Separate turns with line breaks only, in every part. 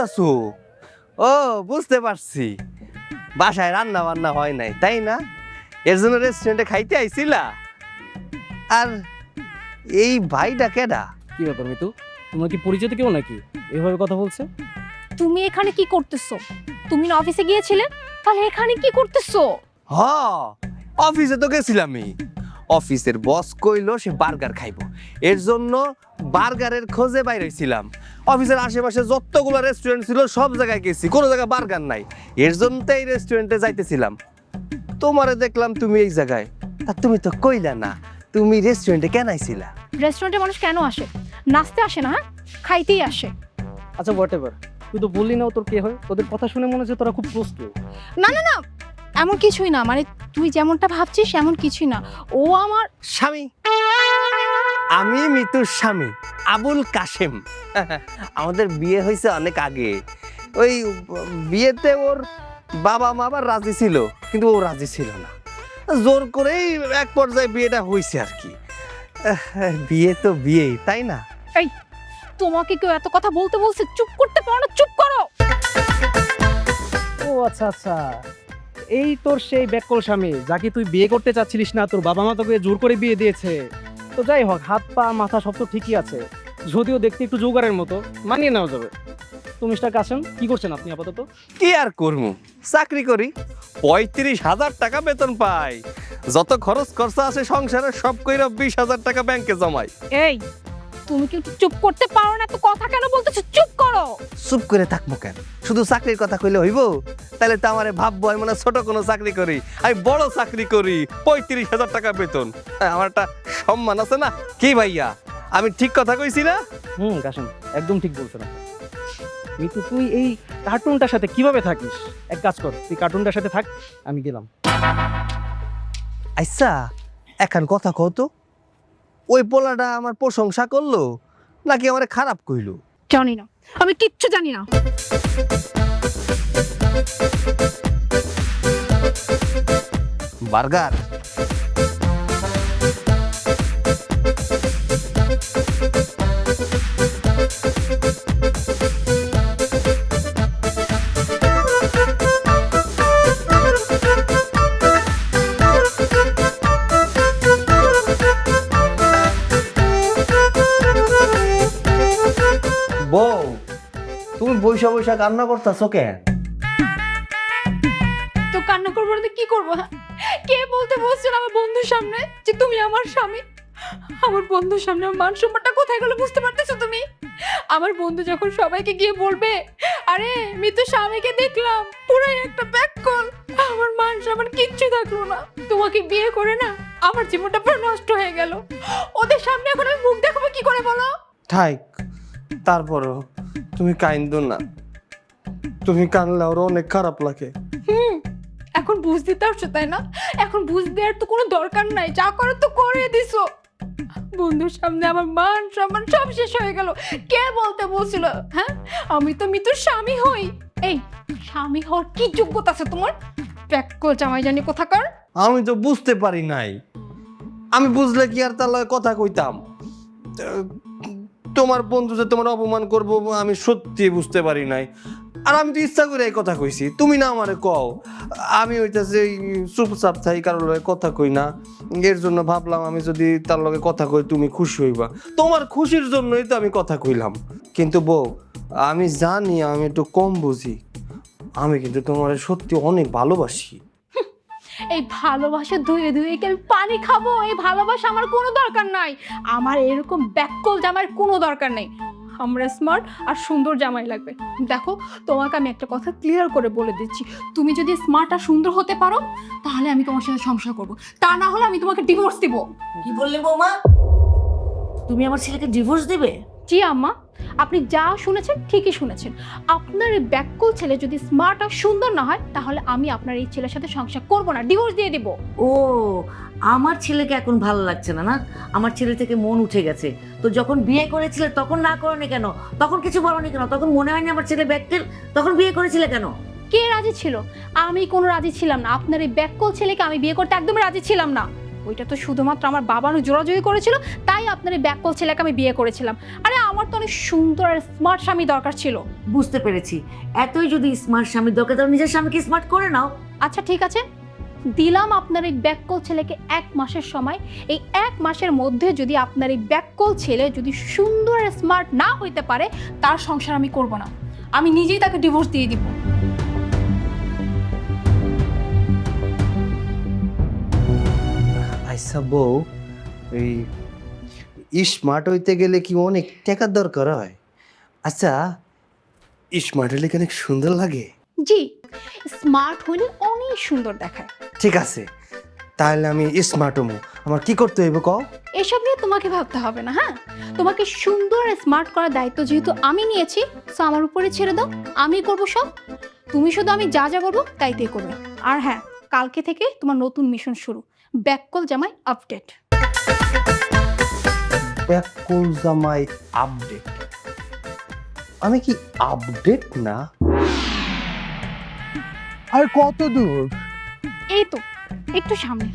করতাছো? ও বুঝতে পারছি, বাসায় রান্না বান্না হয় নাই তাই না, এর জন্য রেস্টুরেন্টে খাইতে আইছিলা। আর এই ভাইটা কেডা?
কি ব্যাপার মিতু, তোমার কি পরিচিত কেউ নাকি এভাবে কথা বলছে?
তুমি এখানে কি করতেছো? তুমি না অফিসে গিয়েছিলে, তাহলে এখানে কি করতেছো?
হ, অফিসে তো গেছিলামই। অফিসের বস কইলো সে বার্গার খাইবো, এর জন্য বার্গারের খোঁজে বাইরে হইছিলাম। অফিসের আশেপাশে যতগুলো রেস্টুরেন্ট ছিল সব জায়গায় গেছি, কোনো জায়গায় বার্গার নাই, এর জন্য তো এই রেস্টুরেন্টে যাইতেছিলাম। তোমারে দেখলাম তুমি এই জায়গায়, তা তুমি তো কইলা না তুমি রেস্টুরেন্টে কেন আইছিলা?
রেস্টুরেন্টে মানুষ কেন আসে? নাচতে আসে না, হ্যাঁ? খাইতেই আসে।
আচ্ছা হোয়াট এভার, তুই তো বললি না ও তোর কে হয়? তোদের কথা শুনে মনে হচ্ছে তোরা খুব ক্লোজ কেউ।
না না না, এমন কিছুই না, মানে তুই যেমনটা ভাবছিস এমন কিছুই না। ও আমার
স্বামী, আমি মিতুর স্বামী আবুল কাশেম। আমাদের বিয়ে হয়েছে অনেক আগে। ওই বিয়েতে ওর বাবা মা আবার রাজি ছিল, কিন্তু ও রাজি ছিল না, জোর করেই এক পর্যায়ে বিয়েটা হয়েছে আর কি। বিয়ে তো বিয়েই, তাই না?
এই, তোমাকে কেউ এত কথা বলতে বলছে? চুপ করতে পারো না? চুপ করো।
ও আচ্ছা আচ্ছা, এই তোর সেই ব্যাককল স্বামী যাকে তুই বিয়ে করতে চাচ্ছিলিস না, তোর বাবা মা তোকে জোর করে বিয়ে দিয়েছে। তো যাই হোক, হাত পা মাথা সব তো ঠিকই আছে, যদিও দেখতে একটু জোগাড়ের মতো, মানিয়ে নেওয়া যাবে। তো মিস্টার কাসেম, কি করছেন আপনি আপাতত?
কি আর করবো, চাকরি করি, ৩৫,০০০ টাকা বেতন পাই, যত খরচ খরচা আছে সংসারে সব কইরা ২০,০০০ টাকা ব্যাংকে জমাই।
এই, তুমি কি একটু চুপ করতে পারো না? তো কথা কেন বলতেছো? চুপ করো।
চুপ করে থাকবো কেন? শুধু চাকরির কথা কইলে হইব? তাহলে তো আমারে ভাববো আমি মনে হয় ছোট কোনো চাকরি করি, আমি বড় চাকরি করি, ৩৫,০০০ টাকা বেতন। আমার একটা সম্মান আছে না? কি ভাইয়া, আমি ঠিক কথা কইছি না?
কাসেম একদম ঠিক বলছেন আপনি। মিতু, তুই এই কার্টুনটার সাথে কিভাবে থাকিস? এক কাজ কর, তুই কার্টুনটার সাথে থাক, আমি গেলাম।
আচ্ছা, এখন কথা কও তো, ওই পোলাটা আমার প্রশংসা করলো নাকি আমারে খারাপ কইলো?
জানি না, আমি কিচ্ছু জানি না।
বার্গার বউ, তুমি বৈশা বৈশা কান্না করতেছো কেন?
তো কান্না করবো না তো কি করবো? হ্যাঁ? কে বলতে বলছিল আমার বন্ধুর সামনে যে তুমি আমার স্বামী? আমার বন্ধুর সামনে আমার মান সম্মানটা কোথায় গেল বুঝতে পারতেছো তুমি? আমার বন্ধু যখন সবাইকে গিয়ে বলবে, আরে মিতু স্বামীকে দেখলাম, পুরাই একটা ব্যাককল, আমার মান সম্মান কিচ্ছু থাকলো না। তোমাকে বিয়ে করে না আমার জীবনটা পুরো নষ্ট হয়ে গেল। ওদের সামনে এখন আমি মুখ দেখাবো কি করে বলো?
থাক, তারপরও তুমি কাইন্দো না, তুমি কানলে ওর অনেক খারাপ লাগে।
এখন বুঝতে পারছো তাই না? এখন বুঝতে আর তো কোনো দরকার নাই, যা করার তো করে দিছো। বন্ধুর সামনে আমার মান সম্মান সব শেষ হয়ে গেল। কে বলতে বলছিল, হ্যাঁ, আমি তো মিতুর স্বামী হই। এই, স্বামী হওয়ার কি যোগ্যতা আছে তোমার? ব্যাককল জামাই জানি কোথাকার।
আমি তো বুঝতে পারি নাই, আমি বুঝলে কি আর তার লগে কথা কইতাম? তোমার বন্ধু যে তোমার অপমান করবো আমি সত্যি বুঝতে পারি নাই, আর আমি তো ইচ্ছা করে এই কথা কইছি, তুমি না আমারে কও। আমি হইতাছে চুপচাপ থাই, কারোর লগে কথা কই না, এর জন্য ভাবলাম আমি যদি তার লগে কথা কই তুমি খুশি হইবা, তোমার খুশির জন্যই তো আমি কথা কইলাম। কিন্তু বউ, আমি জানি আমি একটু কম বুঝি, আমি কিন্তু তোমার সত্যি অনেক ভালোবাসি।
এই ভালোবাসা ধুয়ে ধুয়ে কি আমি পানি খাবো? এই ভালোবাসা আমার কোনো দরকার নাই। আমার এরকম ব্যাককল জামাইয়ের কোনো দরকার নেই। আমরা স্মার্ট আর সুন্দর জামাই লাগবে। দেখো, তোমাকে আমি একটা কথা ক্লিয়ার করে বলে দিচ্ছি, তুমি যদি স্মার্ট আর সুন্দর হতে পারো তাহলে আমি তোমার সাথে সংসার করব, তা না হলে আমি তোমাকে ডিভোর্স দিব।
কি বললে বৌমা? তুমি আমার ছেলেকে ডিভোর্স দেবে?
জি আম্মা, আপনি যা শুনেছেন ঠিকই শুনেছেন। আপনার এই ব্যাককল ছেলে যদি স্মার্ট আর সুন্দর না হয় তাহলে আমি আপনার এই ছেলের সাথে সংসার করব না, ডিভোর্স দিয়ে দিব।
ও, আমার ছেলেকে এখন ভালো লাগছে না? না, আমার ছেলে থেকে মন উঠে গেছে। তো যখন বিয়ে করেছিলে তখন না করোনি কেন? তখন কিছু বলোনি কেন? তখন মনে হয়নি আমার ছেলে ব্যাককেল? তখন বিয়ে করেছিলে কেন?
কে রাজি ছিল? আমি কোনো রাজি ছিলাম না। আপনার এই ব্যাককল ছেলেকে আমি বিয়ে করতে একদম রাজি ছিলাম না। ওইটা তো শুধুমাত্র আমার বাবার জোরাজুরি করেছিল, তাই আপনার এই ব্যাককল ছেলেকে আমি বিয়ে করেছিলাম। আরে আমার তো অনেক সুন্দর আর স্মার্ট স্বামী দরকার ছিল।
বুঝতে পেরেছি, এতই যদি স্মার্ট স্বামীর দরকার তাহলে নিজের স্বামীকে স্মার্ট করে নাও।
আচ্ছা ঠিক আছে, দিলাম আপনার এই ব্যাককল ছেলেকে 1 মাসের সময়। এই 1 মাসের মধ্যে যদি আপনার এই ব্যাককল ছেলে যদি সুন্দর আর স্মার্ট না হইতে পারে, তার সংসার আমি করব না, আমি নিজেই তাকে ডিভোর্স দিয়ে দিব।
আচ্ছা বউ, এই স্মার্ট হইতে গেলে কি অনেক টাকার দরকার হয়? আচ্ছা, স্মার্ট হলে কি অনেক সুন্দর লাগে?
জি, স্মার্ট হলে অনেক সুন্দর দেখায়।
ঠিক আছে, তাহলে আমি স্মার্ট হবো। আমার কি করতে হইব কও?
এসব নিয়ে তোমাকে ভাবতে হবে না। হ্যাঁ, তোমাকে সুন্দর আর স্মার্ট করার দায়িত্ব যেহেতু আমি নিয়েছি, সো আমার উপরে ছেড়ে দাও, আমি করব সব। তুমি শুধু আমি যা যা বলবো তাই তাই করবে। আর হ্যাঁ, কালকে থেকে তোমার নতুন মিশন শুরু, ব্যাককল জামাই আপডেট।
ব্যাককল জামাই আপডেট? আমি কি আপডেট না?
আর কত দূর?
এই তো একটু সামনে।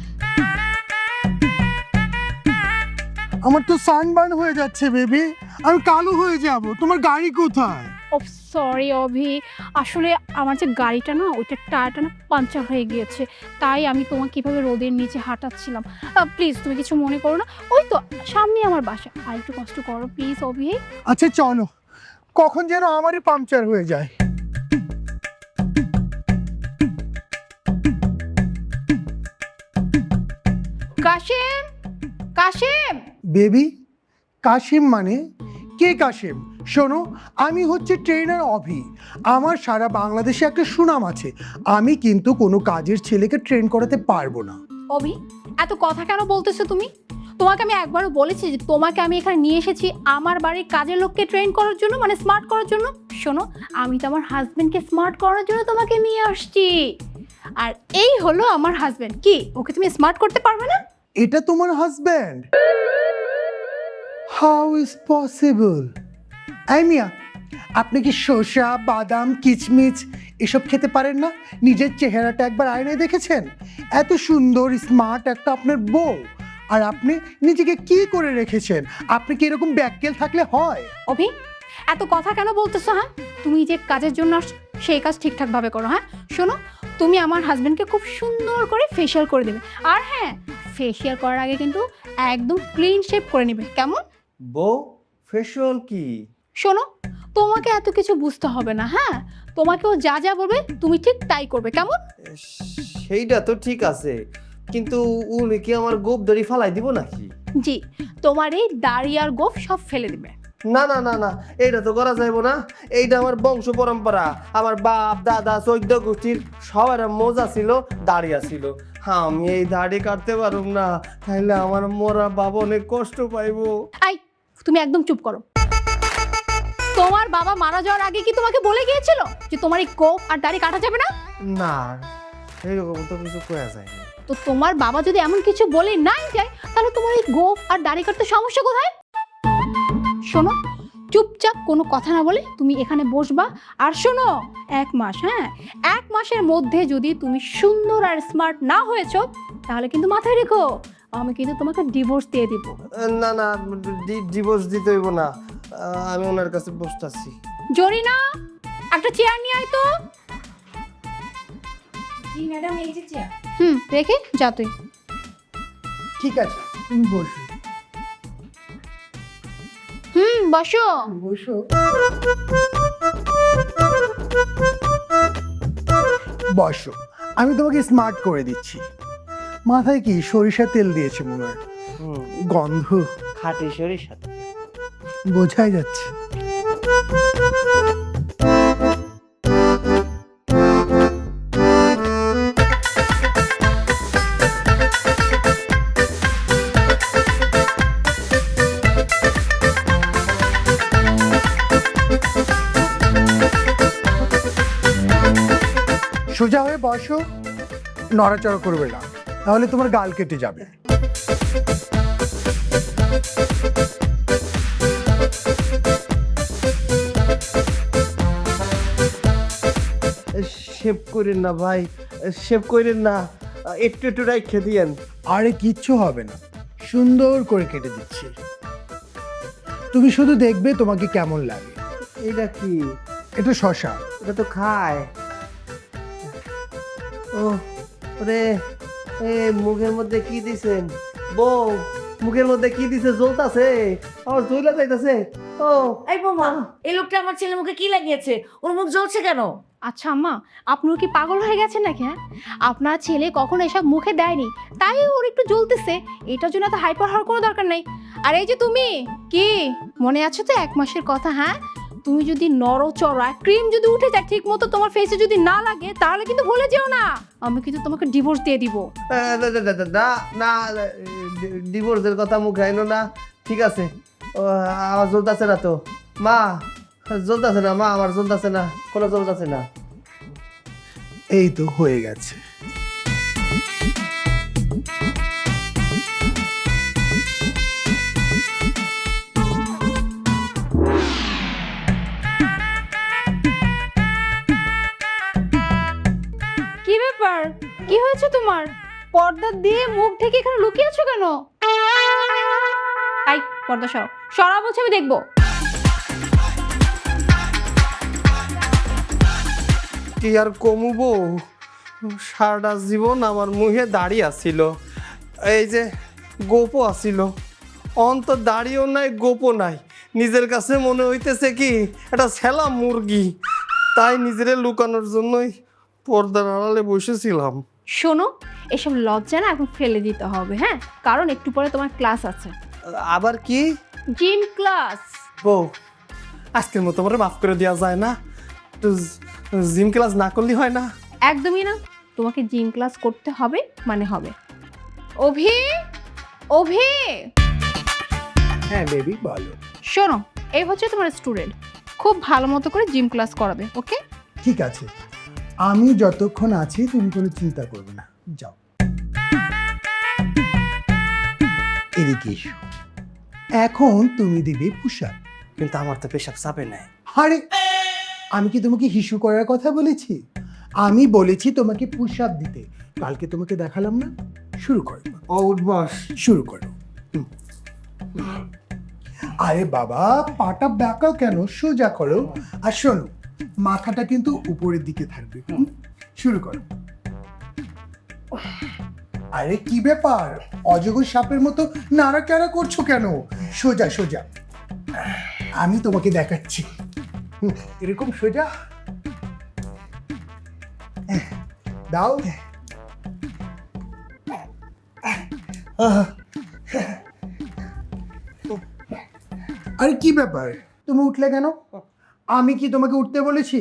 আমার তো সানবার্ন হয়ে যাচ্ছে বেবি, আমি কালো হয়ে যাব। তোমার গাড়ি কোথায়?
ও সরি অভি, আসলে আমার যে গাড়িটা না, ওইটা টায়ারটা না পাঞ্চার হয়ে গিয়েছে, তাই আমি তোমাকে কিভাবে রোদের নিচে হাঁটাচ্ছিলাম। প্লিজ তুমি কিছু মনে করো না, ওই তো সামনে আমার বাসা, আর একটু কষ্ট করো প্লিজ অভি।
আচ্ছা চলো, কখন যেন আমারই পাংচার হয়ে যায়।
কাশেম, কাশেম।
বেবি, কাশিম মানে? কে কাশিম? শোনো, আমি হচ্ছে ট্রেনার অভি। আমার সারা বাংলাদেশে একটা সুনাম আছে। আমি কিন্তু কোনো কাজের ছেলেকে ট্রেন করাতে পারবো না।
অভি, এত কথা কেন বলতেছো তুমি? তোমাকে আমি একবারও বলেছি যে তোমাকে আমি এখানে নিয়ে এসেছি আমার বাড়ির কাজের লোককে ট্রেন করার জন্য, মানে স্মার্ট করার জন্য? শোনো, আমি তো আমার হাজবেন্ডকে স্মার্ট করার জন্য তোমাকে নিয়ে আসছি। আর এই হলো আমার হাজবেন্ড। কি, ওকে তুমি স্মার্ট করতে পারবে না?
এটা তোমার হাজব্যান্ড? How is possible? আই মিয়া, আপনি কি শসা, বাদাম, কিচমিচ এসব খেতে পারেন না? নিজের চেহারাটা একবার আয়নায় দেখেছেন? এত সুন্দর স্মার্ট একটা আপনার বউ, আর আপনি নিজেকে কি করে রেখেছেন? আপনি কি এরকম ব্যাককেল থাকলে হয়?
অভি, এত কথা কেন বলতেছো? হ্যাঁ, তুমি যে কাজের জন্য আসছো সেই কাজ ঠিকঠাকভাবে করো। হ্যাঁ শোনো, তুমি আমার হাজবেন্ডকে খুব সুন্দর করে ফেশিয়াল করে দেবে। আর হ্যাঁ, ফেশিয়াল করার আগে কিন্তু একদম ক্লিন শেভ করে নেবে, কেমন?
বউ, ফেশিয়াল কি?
শোনো, তোমাকে এত কিছু বুঝতে হবে না। হ্যাঁ, তোমাকেও যা যা বলবে তুমি ঠিক তাই করবে, কেমন?
সেইটা তো ঠিক আছে, কিন্তু উনি কি আমার গোপ দড়ি ফালাই দিব নাকি?
জি, তোমার এই দাড়ি আর গোফ সব ফেলে দিবে।
না না না না, এইটা তো করা যাইব না। এইটা আমার বংশ পরম্পরা, আমার বাপ দাদা 14 গোষ্ঠীর সবার মোজা ছিল, দাড়িয়া ছিল। হ্যাঁ, আমি এই দাড়ি কাটতে পারব না, তাইলে আমার মরা বাবা অনেক কষ্ট পাইবো।
আই, তুমি একদম চুপ করো। তোমার বাবা মারা যাওয়ার আগে কি তোমাকে বলে গিয়েছিল যে তোমার এই গোফ আর দাড়ি কাটা যাবে না?
না, এইরকম তো কিছু করা যায় না।
তো তোমার বাবা যদি এমন কিছু বলে নাই যায়, তাহলে তোমার এই গোফ আর দাড়ি কাটতে সমস্যা কোথায়? শোনো, চুপচাপ কোনো কথা না বলে তুমি এখানে বসবা। আর শোনো, 1 মাস, হ্যাঁ 1 মাসের মধ্যে যদি তুমি সুন্দর আর স্মার্ট না হয়েছো, তাহলে কিন্তু মাথায় রেখো আমি কিন্তু তোমাকে ডিভোর্স দিয়ে দিব।
না না, ডিভোর্স দিতে হইব না, আমি ওনার কাছে বসতাছি।
জরিনা, একটা চেয়ার নিয়ে আয় তো। জি ম্যাডাম, এই যে চেয়ার। রেখে যা তুই।
ঠিক আছে, তুমি বসো।
বসো।
বসো। বসো, আমি তোমাকে স্মার্ট করে দিচ্ছি। মাথায় কি সরিষা তেল দিয়েছে মনে হয়, গন্ধ
খাটি সরিষা।
বোঝাই যাচ্ছে। সোজা হয়ে বসো, নড়াচড়া করবে না, তাহলে তোমার গাল কেটে যাবে।
শেভ করেন না ভাই, শেভ করেন না, একটু একটু রাইখে দিয়েন।
আরে কিচ্ছু হবে না, সুন্দর করে কেটে দিচ্ছি। তুমি শুধু দেখবে তোমাকে কেমন লাগে।
এটা কি?
এটা শশা।
এটা তো খায়। ও ওরে, এ মুখের মধ্যে কি দিছেন বউ? মুখের মধ্যে কি দিছে? জ্বলতাছে, আমার জ্বলা যাইতাছে। ও
এই বৌমা, এই লোকটা আমার ছেলের মুখে কি লাগিয়েছে? ওর মুখ জ্বলছে কেন?
আচ্ছা আম্মা, আপনিও কি পাগল হয়ে গেছেন নাকি? হ্যাঁ, আপনার ছেলে কখনো এসব মুখে দেয়নি, তাই ওর একটু জ্বলতেছে। এটার জন্য তো হাইপার হওয়ার কোনো দরকার নাই। আর এই যে তুমি, কি মনে আছে তো 1 মাসের কথা? হ্যাঁ, তুমি যদি নড়চড়া ক্রিম যদি উঠে যায় ঠিক মতো তোমার ফেসে যদি না লাগে, তাহলে কিন্তু ভুলে যেও না, আমি কিন্তু তোমাকে ডিভোর্স দিয়ে দিব।
না না, ডিভোর্সের কথা মুখে আইনো না। ঠিক আছে, আমার জ্বলতাছে না তো মা, জ্বলতাছে না মা, আমার জ্বলতাছে না, কোনো জ্বলতাছে না।
এই তো হয়ে গেছে।
কি ব্যাপার? কি হয়েছে তোমার? পর্দা দিয়ে মুখ ঢেকে এখানে লুকিয়ে আছো কেন? আই পর্দা সরাও, সরাও বলছি, আমি দেখবো।
কি আর কমু বউ, সারাটা জীবন আমার মুখে দাড়ি আসছিল, এই যে গোপও আসছিল, অন্তর দাড়িও নাই গোপও নাই। নিজের কাছে মনে হইতেছে কি একটা ছেলা মুরগি, তাই নিজেরে লুকানোর জন্যই পর্দার আড়ালে বসেছিলাম।
শোনো, এসব লজ্জা না এখন ফেলে দিতে হবে, হ্যাঁ, কারণ একটু পরে তোমার ক্লাস আছে,
আবার কি?
Gym class.
বউ, আজকের মতো আমার মাফ করে দেওয়া যায় না? একটু জিম ক্লাস না করলে হয় না?
একদমই না, তোমাকে জিম ক্লাস করতে হবে মানে হবে। অভি, অভি,
হ্যাঁ বেবি বলো।
শোনো, এই হচ্ছে তোমার স্টুডেন্ট, খুব ভালো মতো করে জিম ক্লাস করাবে, ওকে?
ঠিক আছে, আমি যতক্ষণ আছি তুমি কোনো চিন্তা করবে না, যাও। এদিকে এসো। এখন তুমি দিবে পুষা।
কিন্তু আমার তো পেশাব চাপে নাই।
আরে আমি কি তোমাকে হিসু করার কথা বলেছি? আমি বলেছি তোমাকে পুশ আপ দিতে। কালকে তোমাকে দেখালাম না? শুরু করো।
ও উঠবস।
শুরু করো। আরে বাবা, পাটা বাঁকা কেন? সোজা করো। আর শোনো, মাথাটা কিন্তু উপরের দিকে থাকবে। শুরু করো। আরে কি ব্যাপার, অজগর সাপের মতো নাড়াচাড়া করছো কেন? সোজা সোজা। আমি তোমাকে দেখাচ্ছি। এরকম সোজা দাও। আরে কি ব্যাপার, তুমি উঠলে কেন? আমি কি তোমাকে উঠতে বলেছি?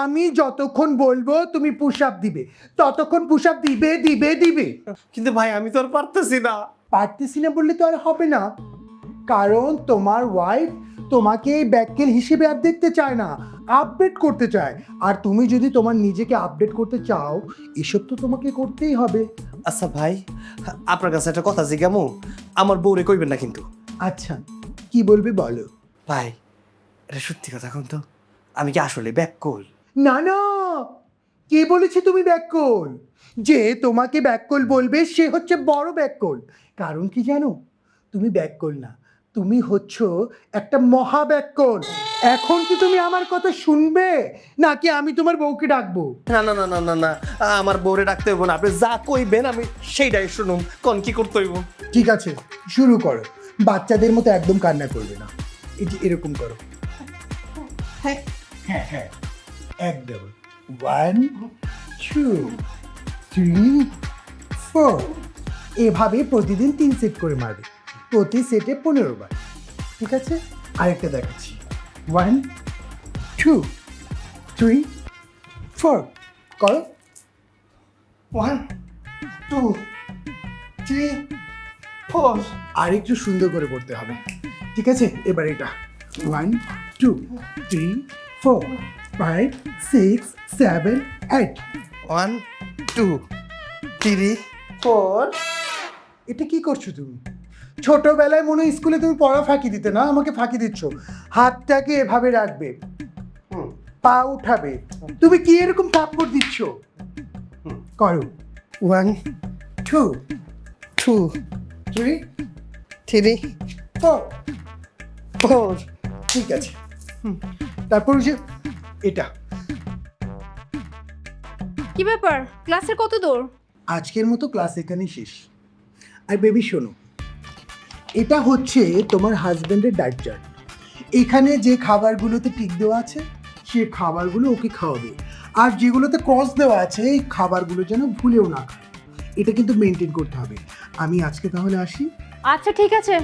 আমি যতক্ষণ বলবো তুমি পুশ আপ দিবে, ততক্ষণ পুশ আপ দিবে দিবে দিবে।
কিন্তু ভাই আমি তো আর পারতেছি না।
পারতেছি না বললে তো আর হবে না, কারণ তোমার ওয়াইফ তোমাকে এই ব্যাককেল হিসেবে আর দেখতে চায় না, আপডেট করতে চায়। আর তুমি যদি তোমার নিজেকে আপডেট করতে চাও, এসব তো তোমাকে করতেই হবে।
আচ্ছা ভাই, আপনার কাছে একটা কথা জিজ্ঞামু, আমার বউরে কইবেন না কিন্তু।
আচ্ছা, কি বলবে বলো।
ভাই এটা সত্যি কথা কোন তো, আমি কি আসলে ব্যাককল?
না না, কে বলেছে তুমি ব্যাককল? যে তোমাকে ব্যাককল বলবে সে হচ্ছে বড় ব্যাককল। কারণ কি জানো, তুমি ব্যাককল না, তুমি হচ্ছ একটা মহা ব্যাককল। এখন কি তুমি আমার কথা শুনবে নাকি আমি তোমার বউকে ডাকবো?
না না না না না না, আমার বউরে ডাকতে হইব না, আপনি যা কইবেন আমি সেইটাই শুনুম। কোন কি করতে হইব?
ঠিক আছে, শুরু করো। বাচ্চাদের মতো একদম কান্না করবে না, এই যে এরকম করো। হ্যাঁ হ্যাঁ হ্যাঁ, একদম। 1 2 3 4, এভাবে প্রতিদিন 3 সেট করে মারবে, প্রতি সেটে 15 বার। ঠিক আছে, আরেকটা দেখাচ্ছি। 1 2 3 4, করো।
1 2 3 4।
আর একটু সুন্দর করে করতে হবে। ঠিক আছে, এবার এটা 1 2 3 4 5 6 7 8।
1 2 3 4।
এটা কি করছো তুমি? ছোটবেলায় মনে হয় স্কুলে তুমি পড়া ফাঁকি দিতে না, আমাকে ফাঁকি দিচ্ছ। হাতটাকে এভাবে রাখবে, পা উঠাবে। তুমি কি এরকম থাপ্পড় দিচ্ছ? করো। 1 2 2 3 3 4 4 ঠিক আছে। তারপর ওই যে এটা
কি ব্যাপার, ক্লাসের কত দূর?
আজকের মতো ক্লাস এখানেই শেষ। আর বেবি শোনো, এটা হচ্ছে তোমার হাজবেন্ডের ডায়েট চার্ট। এখানে যে খাবারগুলোতে টিক দেওয়া আছে সে খাবারগুলো ওকে খাওয়াবে, আর যেগুলোতে ক্রস দেওয়া আছে এই খাবারগুলো যেন ভুলেও না খায়। এটা কিন্তু মেনটেন করতে হবে। আমি আজকে তাহলে আসি।
আচ্ছা ঠিক আছে,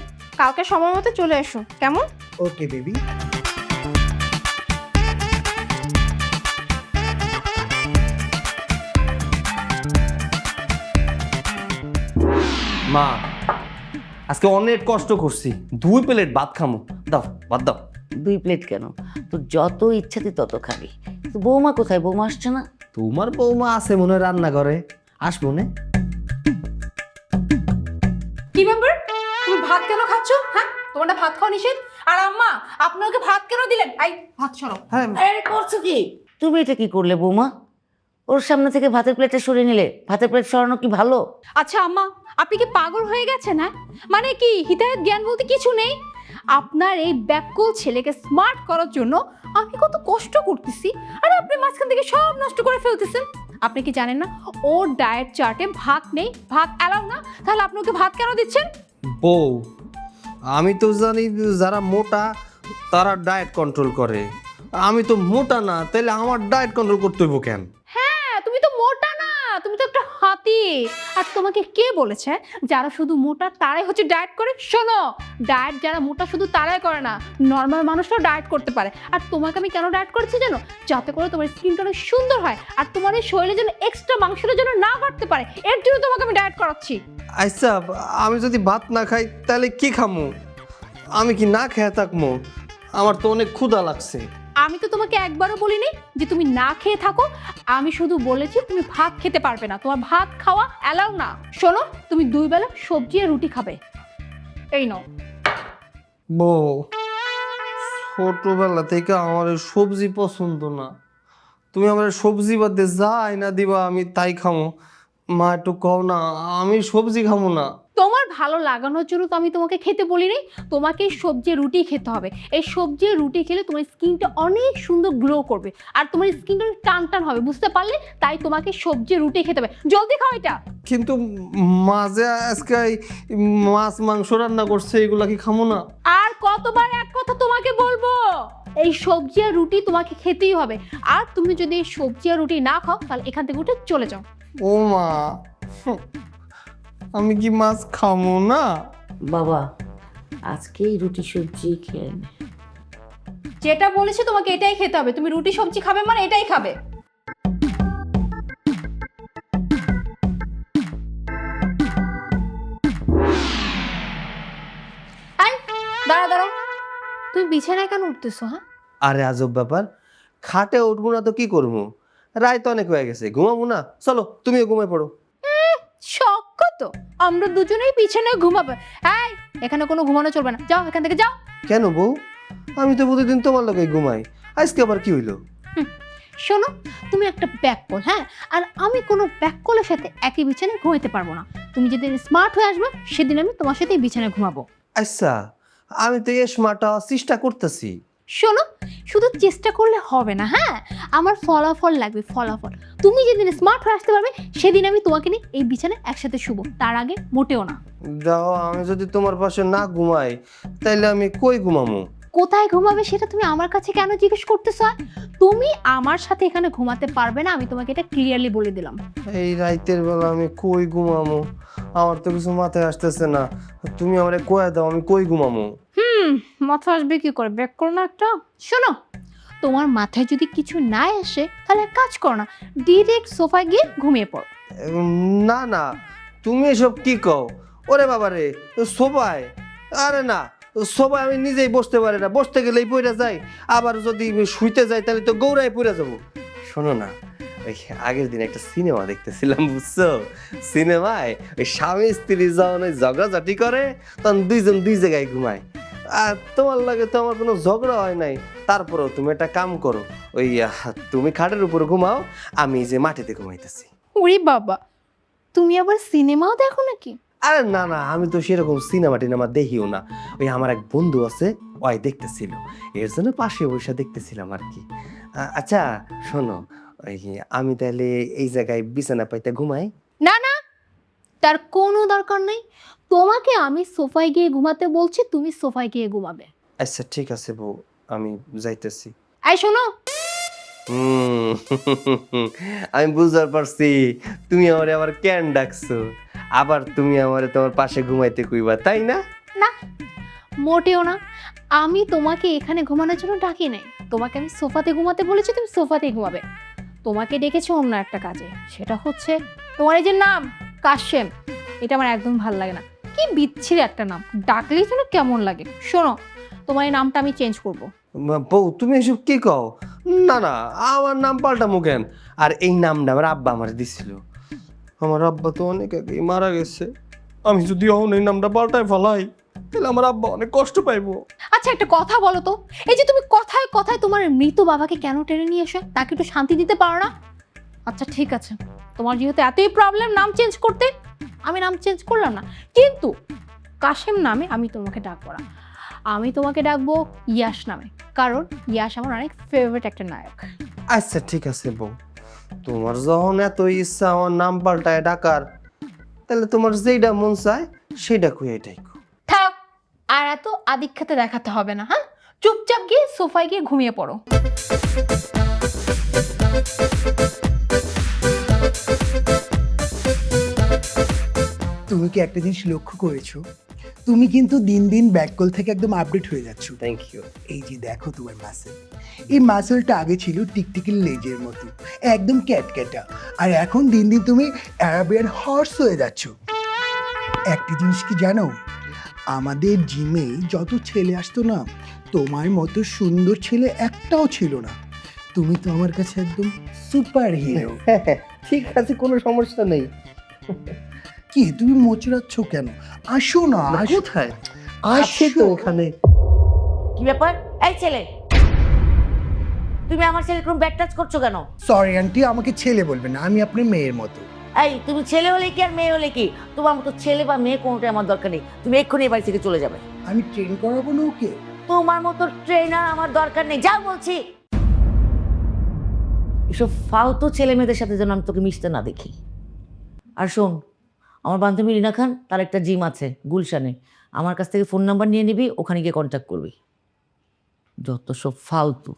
কালকে সময় মতো চলে এসো, কেমন?
Okay baby.
মা, আজকে অনেক কষ্ট করছি, 2 প্লেট ভাত খামো, দাও ভাত দাও।
2 প্লেট কেন, তোর যত ইচ্ছা তুই তত খাবি। তো বৌমা কোথায়? বৌমা আসছে না?
তোমার বৌমা আছে মনে হয় রান্না করে, আসবো না।
কি ব্যাপার, তুমি ভাত কেন খাচ্ছ? হ্যাঁ, তোমার না ভাত খাওয়া নিষেধ? আর আম্মা, আপনাকে ভাত কেন দিলেন? আই ভাত সরাও।
হ্যাঁ,
আরে করছো কি তুমি? এটা কি করলে বৌমা? ওর সামনে থেকে ভাতের প্লেটটা সরিয়ে নিলে। ভাতের প্লেট সরানো কি ভালো?
আচ্ছা আম্মা, আপনি কি পাগল হয়ে গেছেন? হ্যাঁ, মানে কি হিদায়ত জ্ঞান বলতে কিছু নেই? আপনার এই ব্যাকুল ছেলেকে স্মার্ট করার জন্য আমি কত কষ্ট করতেছি, আর আপনি মাঝখান থেকে সব নষ্ট করে ফেলতেছেন। আপনি কি জানেন না ওর ডায়েট চার্টে ভাত নেই, ভাত অ্যালাউ না? তাহলে আপনি ওকে ভাত কেন দিচ্ছেন?
বউ, আমি তো জানি যারা মোটা তারা ডায়েট কন্ট্রোল করে, আমি তো মোটা না, তাহলে আমার ডায়েট কন্ট্রোল করতে হইব কেন?
হ্যাঁ, তুমি তো মোটা না, তুমি তো একটা হাতি। আর তোমাকে কে বলেছে যারা শুধু মোটা তারাই হচ্ছে ডায়েট করে? শোনো, ডায়েট যারা মোটা শুধু তারাই করে না, নর্মাল মানুষরাও ডায়েট করতে পারে। আর তোমাকে আমি কেন ডায়েট করছি জানো? যাতে করে তোমার স্কিনটা অনেক সুন্দর হয়, আর তোমার এই শরীরে যেন এক্সট্রা মাংসটা যেন না বাড়তে পারে, এর জন্য তোমাকে আমি ডায়েট করাচ্ছি।
আচ্ছা, আমি যদি ভাত না খাই তাহলে কি খামু? আমি কি না খেয়ে থাকবো? আমার তো অনেক ক্ষুধা লাগছে।
আমি তো তোমাকে একবারও বলিনি যে তুমি না খেয়ে থাকো, আমি শুধু বলেছি তুমি ভাত খেতে পারবে না, তোমার ভাত খাওয়া অ্যালাউ না। শোনো, তুমি 2 বেলা সবজি আর রুটি খাবে, এই নাও।
বউ, ছোটবেলা থেকে আমার এই সবজি পছন্দ না, তুমি আমার সবজি বাদ দিয়ে যা আইনা দিবা আমি তাই খামো। মা একটু কও না, আমি সবজি খামো না।
তোমার ভালো লাগানোর জন্য তো আমি তোমাকে খেতে বলিনি, তোমাকে সবজি রুটি খেতে হবে। এই সবজি রুটি খেলে তোমার স্কিনটা অনেক সুন্দর গ্লো করবে, আর তোমার স্কিনটা টান টান হবে, বুঝতে পারলে? তাই তোমাকে সবজি রুটি খেতে হবে, জলদি খাও এটা।
কিন্তু মাঝে আজকে এই মাছ মাংস রান্না করছে, এগুলা কি খামো না?
আর কতবার এক কথা তোমাকে বলবো, এই সবজি আর রুটি তোমাকে খেতেই হবে। আর তুমি যদি এই সবজি আর রুটি না খাও তাহলে এখান থেকে উঠে চলে যাও।
ও মা, আমি কি মাছ খামো না?
বাবা, আজকেই রুটি সবজি খেয়ে নে।
যেটা বলেছি তোমাকে এটাই খেতে হবে, তুমি রুটি সবজি খাবে মানে এটাই খাবে। আই দাঁড়াও দাঁড়াও, তুমি বিছানায় কেন উঠতেছো? হ্যাঁ,
আরে আজব ব্যাপার, খাটে উঠবো না তো কি করবো? রায় তো অনেক হয়ে গেছে, ঘুমাবো না? চলো তুমিও ঘুমায় পড়ো।
শখ কত, আমরা দুজনেই বিছানায় ঘুমাবো। এই, এখানে কোনো ঘুমানো চলবে না, যাও এখান থেকে যাও।
কেন বউ? আমি তো প্রতিদিন তোমার লগে ঘুমাই, আজকে আবার কি হইলো?
শোনো, তুমি একটা ব্যাককল, হ্যাঁ, আর আমি কোনো ব্যাককলের সাথে একই বিছানায় ঘুমাইতে পারবো না। তুমি যেদিন স্মার্ট হয়ে আসবে সেদিন আমি তোমার সাথেই বিছানায় ঘুমাবো।
আচ্ছা, আমি তো এই স্মার্ট হওয়ার চেষ্টা করতেছি।
শোনো, শুধু চেষ্টা করলে হবে না, হ্যাঁ, আমার ফলাফল লাগবে, ফলাফল। তুমি যেদিন স্মার্ট হয়ে আসতে পারবে সেদিন আমি তোমাকে নিয়ে এই বিছানায় একসাথে শুবো, তার আগে মোটেও না।
দেখো, আমি যদি তোমার পাশে না ঘুমাই তাইলে আমি কই ঘুমামো?
কোথায় ঘুমাবে সেটা তুমি আমার কাছে কেন জিজ্ঞেস করতেছো? তুমি আমার সাথে এখানে ঘুমাতে পারবে না, আমি তোমাকে এটা ক্লিয়ারলি বলে দিলাম।
এই রাইতের বেলা আমি কই ঘুমামো? আমার তো কিছু মাথায় আসতেছে না, তুমি আমারে কয়ে দাও আমি কই ঘুমামো।
মাথা আসবে কি করে, ব্যাক করো না একটা। শোনো, তোমার মাথায় যদি কিছু না আসে তাহলে এক কাজ করো না, ডিরেক্ট সোফায় গিয়ে ঘুমিয়ে পড়ো।
না না, তুমি এসব কি কও? ওরে বাবারে, সবাই, আরে না, সবাই আমি নিজেই বসতে পারি না, বসতে গেলেই পড়ে যাই, আবার যদি শুইতে যাই তাহলে তো গৌড়ায় পড়ে যাবো। শোনো না, ওই আগের দিন একটা সিনেমা দেখতেছিলাম, বুঝছো? সিনেমায় ওই স্বামী স্ত্রী যখন ওই ঝগড়াঝাটি করে তখন দুইজন দুই জায়গায় ঘুমায়। আর তোমার লাগে তো আমার কোনো ঝগড়া হয় নাই, তারপরেও তুমি একটা কাম করো, ওই তুমি খাটের উপর ঘুমাও, আমি যে মাটিতে ঘুমাইতেছি।
উরি বাবা, তুমি আবার সিনেমাও দেখো নাকি?
আরে না না, আমি তো সেরকম সিনেমা টিনেমা দেখিও না। ওই আমার এক বন্ধু আছে, ওই দেখতেছিল, এর জন্য পাশে বসে দেখতেছিলাম আর কি। আচ্ছা শোনো, ওই আমি তাহলে এই জায়গায় বিছানা পাইতে ঘুমাই?
না না, তার কোনো দরকার নেই। তোমাকে আমি সোফায় গিয়ে ঘুমাতে বলছি, তুমি সোফায় গিয়ে ঘুমাবে।
আচ্ছা ঠিক আছে বউ, আমি যাইতেছি।
এই শোনো,
হুম, আমি বুঝতে পারছি তুমি আমারে আবার কেন ডাকছো। আবার তুমি আমারে তোমার পাশে ঘুমাইতে কইবা, তাই না?
না মোটেও না, আমি তোমাকে এখানে ঘুমানোর জন্য ডাকি নাই। তোমাকে আমি সোফাতে ঘুমাতে বলেছি, তুমি সোফাতেই ঘুমাবে। তোমাকে ডেকেছি অন্য একটা কাজে, সেটা হচ্ছে তোমার এই যে নাম কাশেম, এটা আমার একদম ভালো লাগে না। কি বিচ্ছিরি একটা নাম, ডাকলেই যেন কেমন লাগে। শোনো, তোমার এই নামটা আমি চেঞ্জ করব।
বউ তুমি এসব কি কও? না না, আমার নাম পাল্টামু কেন? আর এই নামটা আমার আব্বা আমার দিছিল। আমার আব্বা তো অনেক আগে মারা গেছে। আমি যদি এখন এই নামটা পাল্টায় ফেলাই, তাহলে আমার আব্বা অনেক কষ্ট পাইবো।
আচ্ছা একটা কথা বলো তো, এই যে তুমি কথায় কথায় তোমার মৃত বাবাকে কেন টেনে নিয়ে এসো? তাকে একটু শান্তি দিতে পারো না? আচ্ছা ঠিক আছে, তোমার যেহেতু এতই প্রবলেম নাম চেঞ্জ করতে, আমি নাম চেঞ্জ করলাম না। কিন্তু কাশেম নামে আমি তোমাকে ডাকবো না, আমি তোমাকে ডাকবো ইয়াশ নামে, কারণ ইয়াশ আমার অনেক ফেভারিট একটা নায়ক।
আচ্ছা ঠিক আছে বউ, তোমার যখন এত ইচ্ছা আমার নাম পাল্টায় ডাকার, তাহলে তোমার যেইটা মন চায় সেইটা কইয়াই ডাকো।
থাক, আর এত আদিক্ষেতে দেখাতে হবে না। হ্যাঁ, চুপচাপ গিয়ে সোফায় গিয়ে ঘুমিয়ে পড়ো।
তুমি কি একটা জিনিস লক্ষ্য করেছো? তুমি কিন্তু দিন দিন ব্যাককল থেকে একদম আপডেট হয়ে যাচ্ছ।
Thank you.
এই যে দেখো তোমার মাসেল, এই মাসেলটা আগে ছিল টিকটিকির লেজের মতো, একদম ক্যাটক্যাটা, আর এখন দিন দিন তুমি অ্যারাবিয়ান হর্স হয়ে যাচ্ছ। একটা জিনিস কি জানো, আমাদের জিমে যত ছেলে আসতো না, তোমার মতো সুন্দর ছেলে একটাও ছিল না। তুমি তো আমার কাছে একদম সুপার হিরো।
ঠিক আছে, কোনো সমস্যা নেই।
কি তুমি মোচড়াচ্ছ কেন? আসো না, আসো।
কোথায়?
আসো
তো এখানে।
কি ব্যাপার? এই ছেলে, তুমি আমার ছেলে কোন ব্যাড টাচ করছো কেন?
সরি আন্টি, আমাকে ছেলে বলবে না, আমি আপনার মেয়ের মতো।
এই তুমি ছেলে হলে কি আর মেয়ে হলে কি? তোমার মতো ছেলে বা মেয়ে কোনোটাই আমার দরকার নেই। তুমি এক্ষুনি এই বাড়ি থেকে চলে যাবে।
আমি ট্রেন করাবো না ওকে।
তোমার মতো ট্রেনার আমার দরকার নেই, যা বলছি। এসব ফালতু ছেলে মেয়েদের সাথে যেন আমি তোকে মিশতে না দেখি। আর শোন, আমার বান্ধবী রিনা খান, তার একটা জিম আছে গুলশানে, আমার কাছ থেকে ফোন নাম্বার নিয়ে নিবি, ওখানে গিয়ে কন্ট্যাক্ট করবি। যত সব ফালতু।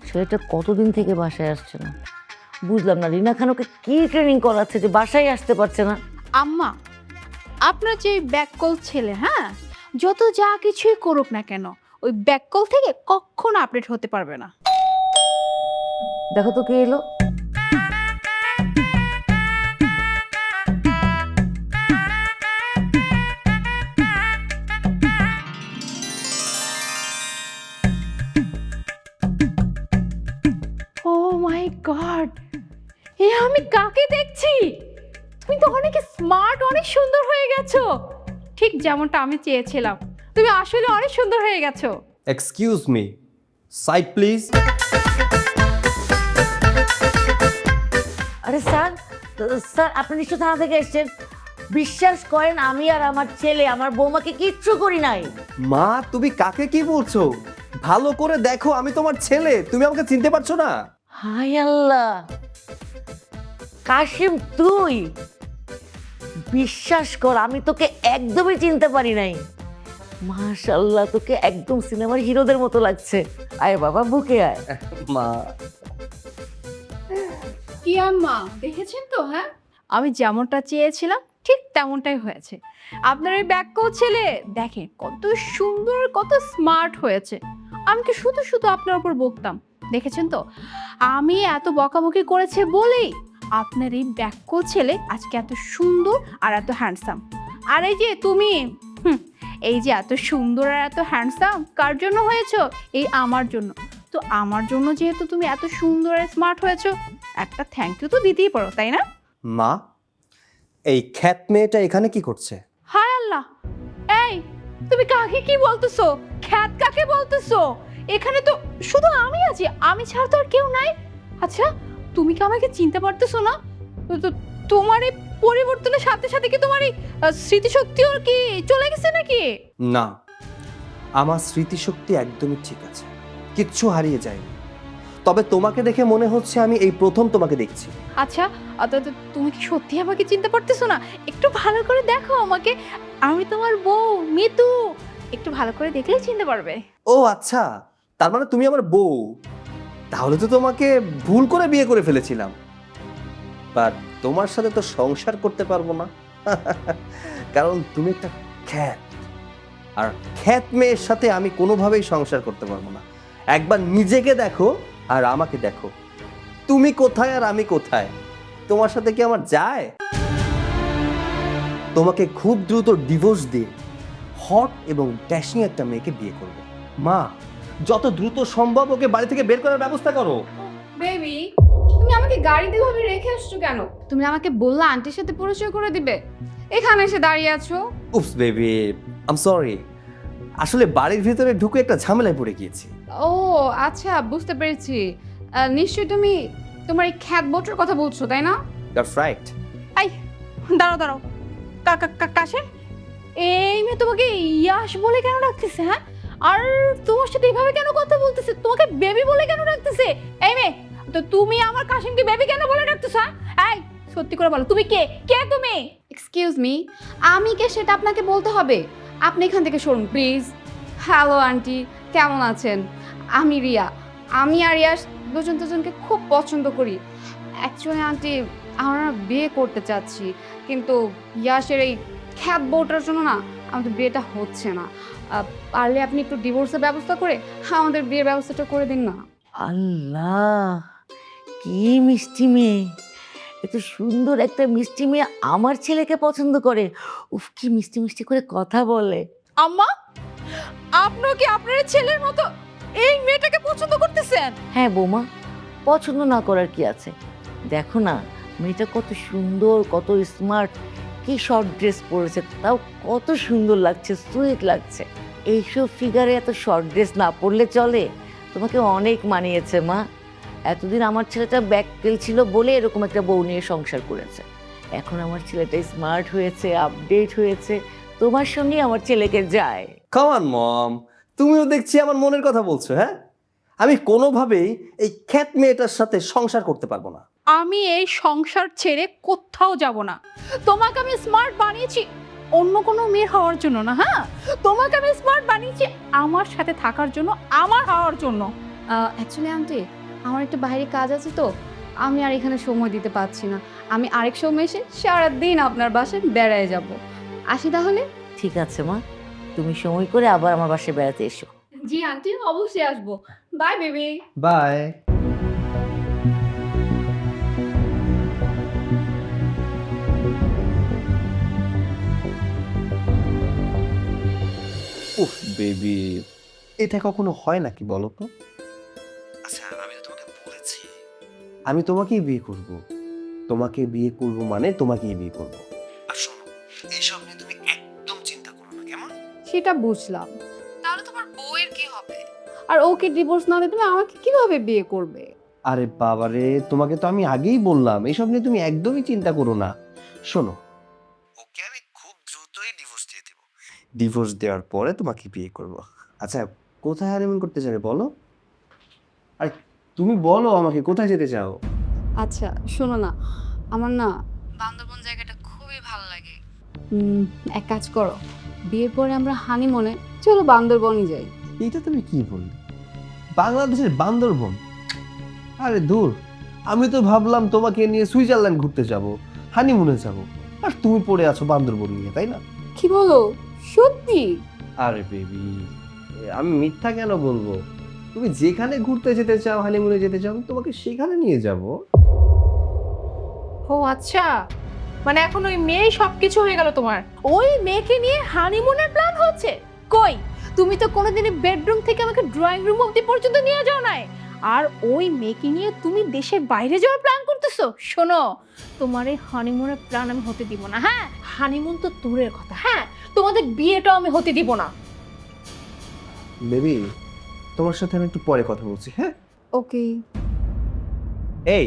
ছেলেটা কতদিন থেকে বাসায় আসছে না, বুঝলাম না। রিনা খান ওকে কি ট্রেনিং করাচ্ছে যে বাসায় আসতে পারছে না?
আম্মা, আপনার যে ব্যাককল ছেলে, হ্যাঁ, যত যা কিছুই করুক না কেন, ওই ব্যাককল থেকে কখনো আপডেট হতে পারবে না।
দেখো তো কে এলো।
ও মাই গড, এ আমি কাকে দেখছি? তুমি তো অনেক স্মার্ট, অনেক সুন্দর হয়ে গেছো, ঠিক যেমনটা আমি চেয়েছিলাম। তুমি আসলে অনেক সুন্দর হয়ে গেছো।
Excuse me, side please.
আরে স্যার, স্যার আপনি নিশ্চয় থানা থেকে এসেছেন। বিশ্বাস করেন আমি আর আমার ছেলে আমার বৌমাকে কিচ্ছু করি নাই।
মা তুমি কাকে কি বলছো? ভালো করে দেখো, আমি তোমার ছেলে, তুমি আমাকে চিনতে পারছো না?
হাই আল্লাহ, কাশিম তুই? বিশ্বাস কর আমি তোকে একদমই চিনতে পারি নাই। মাশাআল্লাহ, তোকে একদম সিনেমার হিরোদের মতো লাগছে। আয় বাবা, বুকে আয়।
মা
কি আম্মা, দেখেছেন তো? হ্যাঁ, আমি যেমনটা চেয়েছিলাম ঠিক তেমনটাই হয়েছে। আপনার এই ব্যাককল ছেলে দেখেন কত সুন্দর, কত স্মার্ট হয়েছে। আমি কি শুধু শুধু আপনার উপর বকতাম? দেখেছেন তো, আমি এত বকাবকি করেছে বলেই আপনার এই ব্যাককল ছেলে আজকে এত সুন্দর আর এত হ্যান্ডসাম। আর এই যে তুমি, এই যে এত সুন্দর আর এত হ্যান্ডসাম কার জন্য হয়েছো? এই আমার জন্য। তো আমার জন্য যেহেতু তুমি এত সুন্দর আর স্মার্ট হয়েছো, একটা থ্যাংক ইউ তো দিতেই পারো তাই না?
মা, এই খ্যাত মেয়েটা এখানে কি করছে?
হায় আল্লাহ, এই তুমি কাকে কি বলতেছো? খ্যাত কাকে বলতেছো? এখানে তো শুধু আমি আছি, আমি ছাড়া তো আর কেউ নাই। আচ্ছা, তুমি কি আমাকে চিনতে পারতেছো না? তোমার এই পরিবর্তনের সাথে সাথে কি তোমার এই স্মৃতিশক্তিও কি চলে গেছে নাকি?
না, আমার স্মৃতিশক্তি একদমই ঠিক আছে, কিচ্ছু হারিয়ে যায়নি। তবে তোমাকে দেখে মনে হচ্ছে আমি এই প্রথম তোমাকে দেখছি।
আচ্ছা, তুমি কি সত্যি আমাকে চিনতে পারতেছো না? একটু ভালো করে দেখো আমাকে, আমি তোমার বউ মিতু। একটু ভালো করে দেখলেই চিনতে পারবে।
ও আচ্ছা, তার মানে তুমি আমার বউ। তাহলে তো তোমাকে ভুল করে বিয়ে করে ফেলেছিলাম, বাট তোমার সাথে তো সংসার করতে পারবো না কারণ তুমি একটা খ্যাত, আর খ্যাত মেয়ের সাথে আমি কোনোভাবেই সংসার করতে পারবো না। একবার নিজেকে দেখো আর আমাকে দেখো, তুমি কোথায় আর আমি কোথায়? তোমার সাথে কি আমার যায়? তোমাকে খুব দ্রুত ডিভোর্স দিয়ে হট এবং ড্যাশিং একটা মেয়েকে বিয়ে করব। মা, যত দ্রুত সম্ভব ওকে বাড়ি থেকে বের করার ব্যবস্থা করো।
বেবি, তুমি আমাকে গাড়িতে ভাবে রেখে আসছো কেন? তুমি আমাকে বললা আন্টির সাথে পরিচয় করে দিবে, এখানে এসে দাঁড়িয়ে আছো।
উপস বেবি, আই এম সরি। আসলে বাড়ির ভিতরে ঢুকে একটা ঝামেলায় পড়ে গিয়েছি।
ও আচ্ছা, বুঝতে পেরেছি। নিশ্চয়ই তুমি তোমার এই খ্যাত বউটার কথা বলছো তাই না?
That's right.
আই দাঁড়াও দাঁড়াও, কাশেম, এই মেয়ে তোমাকে ইয়াশ বলে কেন ডাকতেছে? হ্যাঁ, আর তোমার সাথে এইভাবে কেন কথা বলতেছে? তোমাকে বেবি বলে কেন ডাকতেছে? এই মেয়ে, তো তুমি আমার কাশেমকে বেবি কেন বলে ডাকতেছ? এই সত্যি করে বলো, তুমি কে? কে তুমি? এক্সকিউজ মি, আমি কে সেটা আপনাকে বলতে হবে। আপনি এখান থেকে সরুন প্লিজ। হ্যালো আন্টি, কেমন আছেন? আমি রিয়া। আমি আর ইয়াশ দুজনকে খুব পছন্দ করি। অ্যাকচুয়ালি আন্টি, আমরা বিয়ে করতে চাচ্ছি, কিন্তু ইয়াশের এই খ্যাত বউটার জন্য না আমাদের বিয়েটা হচ্ছে না। পারলে আপনি একটু ডিভোর্সের ব্যবস্থা করে আমাদের বিয়ের ব্যবস্থাটা করে দিন না।
আল্লাহ, কি মিষ্টি মেয়ে! এত সুন্দর একটা মিষ্টি মেয়ে আমার ছেলেকে পছন্দ করে। উফ, কি মিষ্টি মিষ্টি করে কথা বলে।
আম্মা, আপনিও কি আপনার ছেলের মতো এই মেয়েটাকে পছন্দ করতেছেন?
হ্যাঁ বৌমা, পছন্দ না করার কি আছে? দেখো না মেয়েটা কত সুন্দর, কত স্মার্ট, কি শর্ট ড্রেস পরেছে, তাও কত সুন্দর লাগছে, সুইট লাগছে। এইসব ফিগারে এত শর্ট ড্রেস না পরলে চলে? তোমাকে অনেক মানিয়েছে মা। এতদিন আমার ছেলেটা ব্যাকটেল ছিল বলে এরকম একটা বউ নিয়ে সংসার করেছে। এখন আমার ছেলেটা স্মার্ট হয়েছে, আপডেট হয়েছে, তোমার সঙ্গে আমার ছেলেকে যায়।
কাম অন মম, তুমিও দেখছি আমার মনের কথা বলছো। হ্যাঁ, আমি কোনোভাবেই এই খ্যাত মেয়েটার সাথে সংসার করতে পারবো না।
আমি এই সংসার ছেড়ে কোথাও যাব না। তোমাকে আমি স্মার্ট বানিয়েছি অন্য কোনো মেয়ের হওয়ার জন্য না। হ্যাঁ, তোমাকে আমি স্মার্ট বানিয়েছি আমার সাথে থাকার জন্য, আমার হওয়ার জন্য। অ্যাকচুয়ালি আন্টি, আমার একটু বাইরে কাজ আছে তো আমি আর এখানে সময় দিতে পারছি না। আমি আরেক সময় এসে সারাদিন আপনার বাসায় বেড়ায় যাব। আসি তাহলে?
ঠিক আছে মা, তুমি সময় করে আবার আমার বাসায় বেড়াতে এসো।
জি আন্টি, অবশ্যই আসবো। Bye baby.
বাই। উফ বেবি, এটা কখনো হয় নাকি বলো তো? আচ্ছা, আমি তো তোমাকে বলেছি আমি তোমাকেই বিয়ে করব। তোমাকে বিয়ে করব মানে তোমাকেই বিয়ে করব। আর শোনো, এইসব নিয়ে তুমি একদম চিন্তা করো না, কেমন?
সেটা বুঝলাম, তাহলে তোমার বউয়ের কি হবে? আর ওকে ডিভোর্স না দিয়ে তুমি আমাকে কিভাবে বিয়ে করবে?
আরে বাবারে, তোমাকে তো আমি আগেই বললাম এইসব নিয়ে তুমি একদমই চিন্তা করো না। শোনো, ওকে আমি খুব দ্রুতই ডিভোর্স দিয়ে দেব। ডিভোর্স দেওয়ার পরে তোমাকে বিয়ে করব। আচ্ছা, কোথায় হানিমুন করতে যাবে বলো? আরে তুমি বলো আমাকে, কোথায় যেতে চাও?
আচ্ছা শোনো না, আমার না বান্দরবন জায়গাটা খুবই ভালো লাগে। এক কাজ করো, বিয়ের পরে আমরা হানিমুনে চলো বান্দরবনই যাই।
এইটা তুমি কি বললে? বাংলাদেশের বান্দরবন? আরে দূর, আমি তো ভাবলাম তোমাকে নিয়ে সুইজারল্যান্ড ঘুরতে যাব, হানিমুনে যাব, আর তুমি পড়ে আছো বান্দরবন নিয়ে, তাই না?
কি বলো, সত্যি?
আরে বেবি, আমি মিথ্যা কেন বলবো? তুমি যেখানে ঘুরতে যেতে চাও, হানিমুনে যেতে চাও, আমি তোমাকে সেখানে নিয়ে যাব।
ও আচ্ছা, মানে এখন ওই মেয়েই সবকিছু হয়ে গেল তোমার? ওই মেয়েকে নিয়ে হানিমুনের প্ল্যান হচ্ছে? কই, তুমি তো কোনোদিনই বেডরুম থেকে আমাকে ড্রয়িং রুম অবধি পর্যন্ত নিয়ে যাও নাই। আর ওই মেয়েকে নিয়ে তুমি দেশের বাইরে যাওয়ার প্ল্যান করতেছো? শোনো, তোমার এই হানিমুনের প্ল্যান আমি হতে দিব না। হ্যাঁ, হানিমুন তো দূরের কথা, হ্যাঁ তোমাদের বিয়েটাও আমি হতে দিব না।
বেবি, তোমার সাথে আমি একটু পরে কথা বলছি, হ্যাঁ?
ওকে।
এই,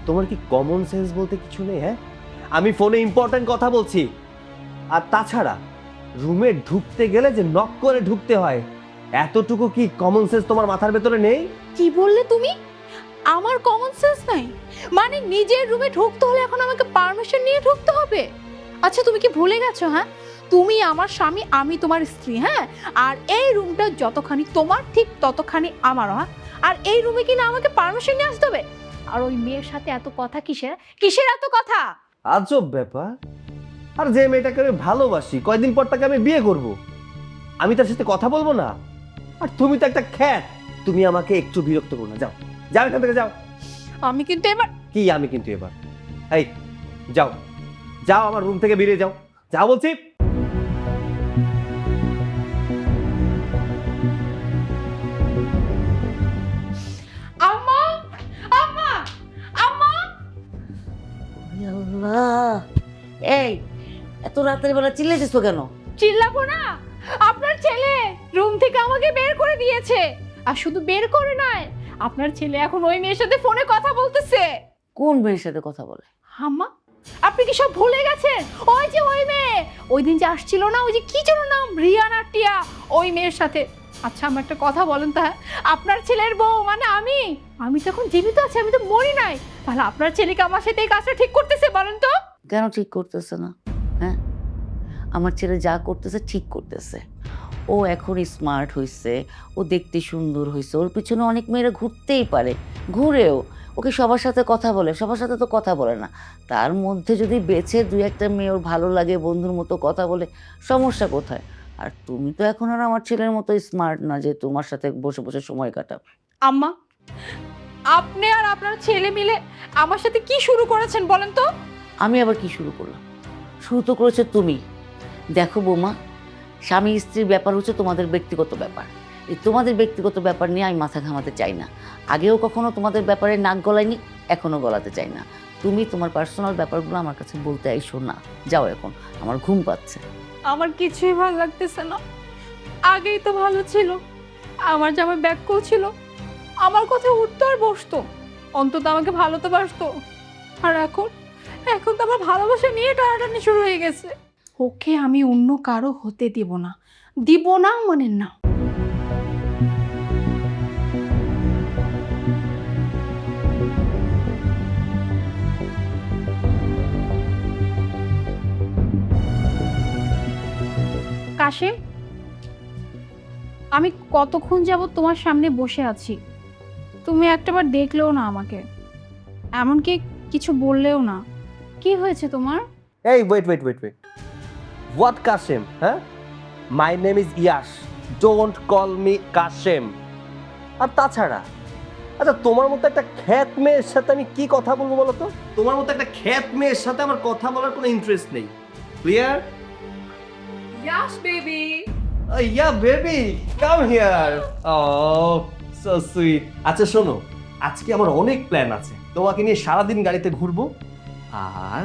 তোমার কি কমন সেন্স বলতে কিছু নেই? হ্যাঁ, আমি ফোনে ইম্পর্টেন্ট কথা বলছি। আর তাছাড়া রুমে ঢুকতে গেলে যে নক করে ঢুকতে হয়, এতটুকু কি কমন সেন্স তোমার মাথার ভেতরে নেই?
কি বললে তুমি? আমার কমন সেন্স নাই? মানে নিজের রুমে ঢুকতে হলে এখন আমাকে পারমিশন নিয়ে ঢুকতে হবে? আচ্ছা তুমি কি ভুলে গেছো? হ্যাঁ, তুমি আমার স্বামী, আমি তোমার স্ত্রী। হ্যাঁ, আর এই রুমটা যতখানি তোমার ঠিক ততখানি আমারও। হ্যাঁ, আর এই রুমে কিনা আমাকে পারমিশন নিয়ে আসতে হবে? আর ওই মেয়ের সাথে এত কথা কিসের? কিসের এত কথা?
আজব ব্যাপার। আর যে মেয়েটাকে আমি ভালোবাসি, কয়দিন পর তাকে আমি বিয়ে করব, আমি তার সাথে কথা বলবো না? আর তুমি তো একটা খ্যাত, তুমি আমাকে একটু বিরক্ত করো না। যাও যাও এখান থেকে, যাও।
আমি কিন্তু এবার
কি আমি কিন্তু এবার? এই যাও, যাও আমার রুম থেকে বেরিয়ে যাও, যাও বলছি।
আম্মা, আম্মা, আম্মা।
আল্লাহ, এই এত রাতের বেলা চিল্লাইতেছো কেন?
চিল্লাবো না? আপনার ছেলে রুম থেকে আমাকে বের করে দিয়েছে। আর শুধু বের করে নয়, আপনার ছেলে এখন ওই মেয়ের সাথে ফোনে কথা বলতেছে।
কোন মেয়ের সাথে কথা বলে?
আম্মা, আপনি কি সব ভুলে গেছেন? ওই যে ওই মেয়ে, ওই দিন যে আসছিল না, ওই যে কি যেন নাম, রিয়ানা টিয়া, ওই মেয়ের সাথে। আচ্ছা আমার একটা কথা বলেন তো, হ্যাঁ, আপনার ছেলের বউ মানে আমি তো এখন জীবিত আছি, আমি তো মরি নাই। তাহলে আপনার ছেলেকে আমার সাথে এই কাজটা ঠিক করতেছে বলেন তো?
কেন ঠিক করতেছে না? হ্যাঁ, আমার ছেলে যা করতেছে ঠিক করতেছে। ও এখন স্মার্ট হয়েছে, ও দেখতে সুন্দর হয়েছে, ওর পিছনে অনেক মেয়েরা ঘুরতেই পারে, ঘুরেও ওকে সবার সাথে কথা বলে, সবার সাথে তো কথা বলে না। তার মধ্যে যদি বেছে দুই একটা মেয়ে ওর ভালো লাগে, বন্ধুর মতো কথা বলে, সমস্যা কোথায়? আর তুমি তো এখন আর আমার ছেলের মতো স্মার্ট না যে তোমার সাথে বসে বসে সময় কাটাবে।
আম্মা, আপনি আর আপনার ছেলে মিলে আমার সাথে কি শুরু করেছেন বলেন তো?
আমি আবার কি শুরু করলাম? শুরু তো করেছে তুমি। দেখো বৌমা, স্বামী স্ত্রীর ব্যাপার হচ্ছে তোমাদের ব্যক্তিগত ব্যাপার। এই তোমাদের ব্যক্তিগত ব্যাপার নিয়ে আমি মাথা ঘামাতে চাই না। আগেও কখনো তোমাদের ব্যাপারে নাক গলাইনি, এখনও গলাতে চাই না। তুমি তোমার পার্সোনাল ব্যাপারগুলো আমার কাছে বলতে আইসো না। যাও, এখন আমার ঘুম পাচ্ছে।
আমার কিছুই ভালো লাগতেছে না। আগেই তো ভালো ছিল, আমার জামাই ব্যাকও ছিল, আমার কথা উঠতো আর বসতো, অন্তত আমাকে ভালো তো বাসতো। আর এখন এখন তো আমার ভালোবাসা নিয়ে টানাটানি শুরু হয়ে গেছে। ওকে আমি অন্য কারো হতে দিব না, দিব না মানে না। কাশিম, আমি কতক্ষণ যাবত তোমার সামনে বসে আছি, তুমি একটাবার দেখলেও না আমাকে, এমনকি কিছু বললেও না। কি হয়েছে তোমার?
এই wait wait wait wait, what Kashem? হ্যাঁ, my name is Yash, don't call me Kashem. আর তাছাড়া, আচ্ছা তোমার মতো একটা খ্যাত মেয়ের সাথে আমি কি কথা বলবো বলো তো? তোমার মতো একটা খ্যাত মেয়ের সাথে আমার কথা বলার কোনো ইন্টারেস্ট নেই। Clear?
Yes baby.
Ya baby, come here. Oh so sweet. আচ্ছা শোনো, আজকে আমার অনেক প্ল্যান আছে। তোমাকে নিয়ে সারাদিন গাড়িতে ঘুরবো আর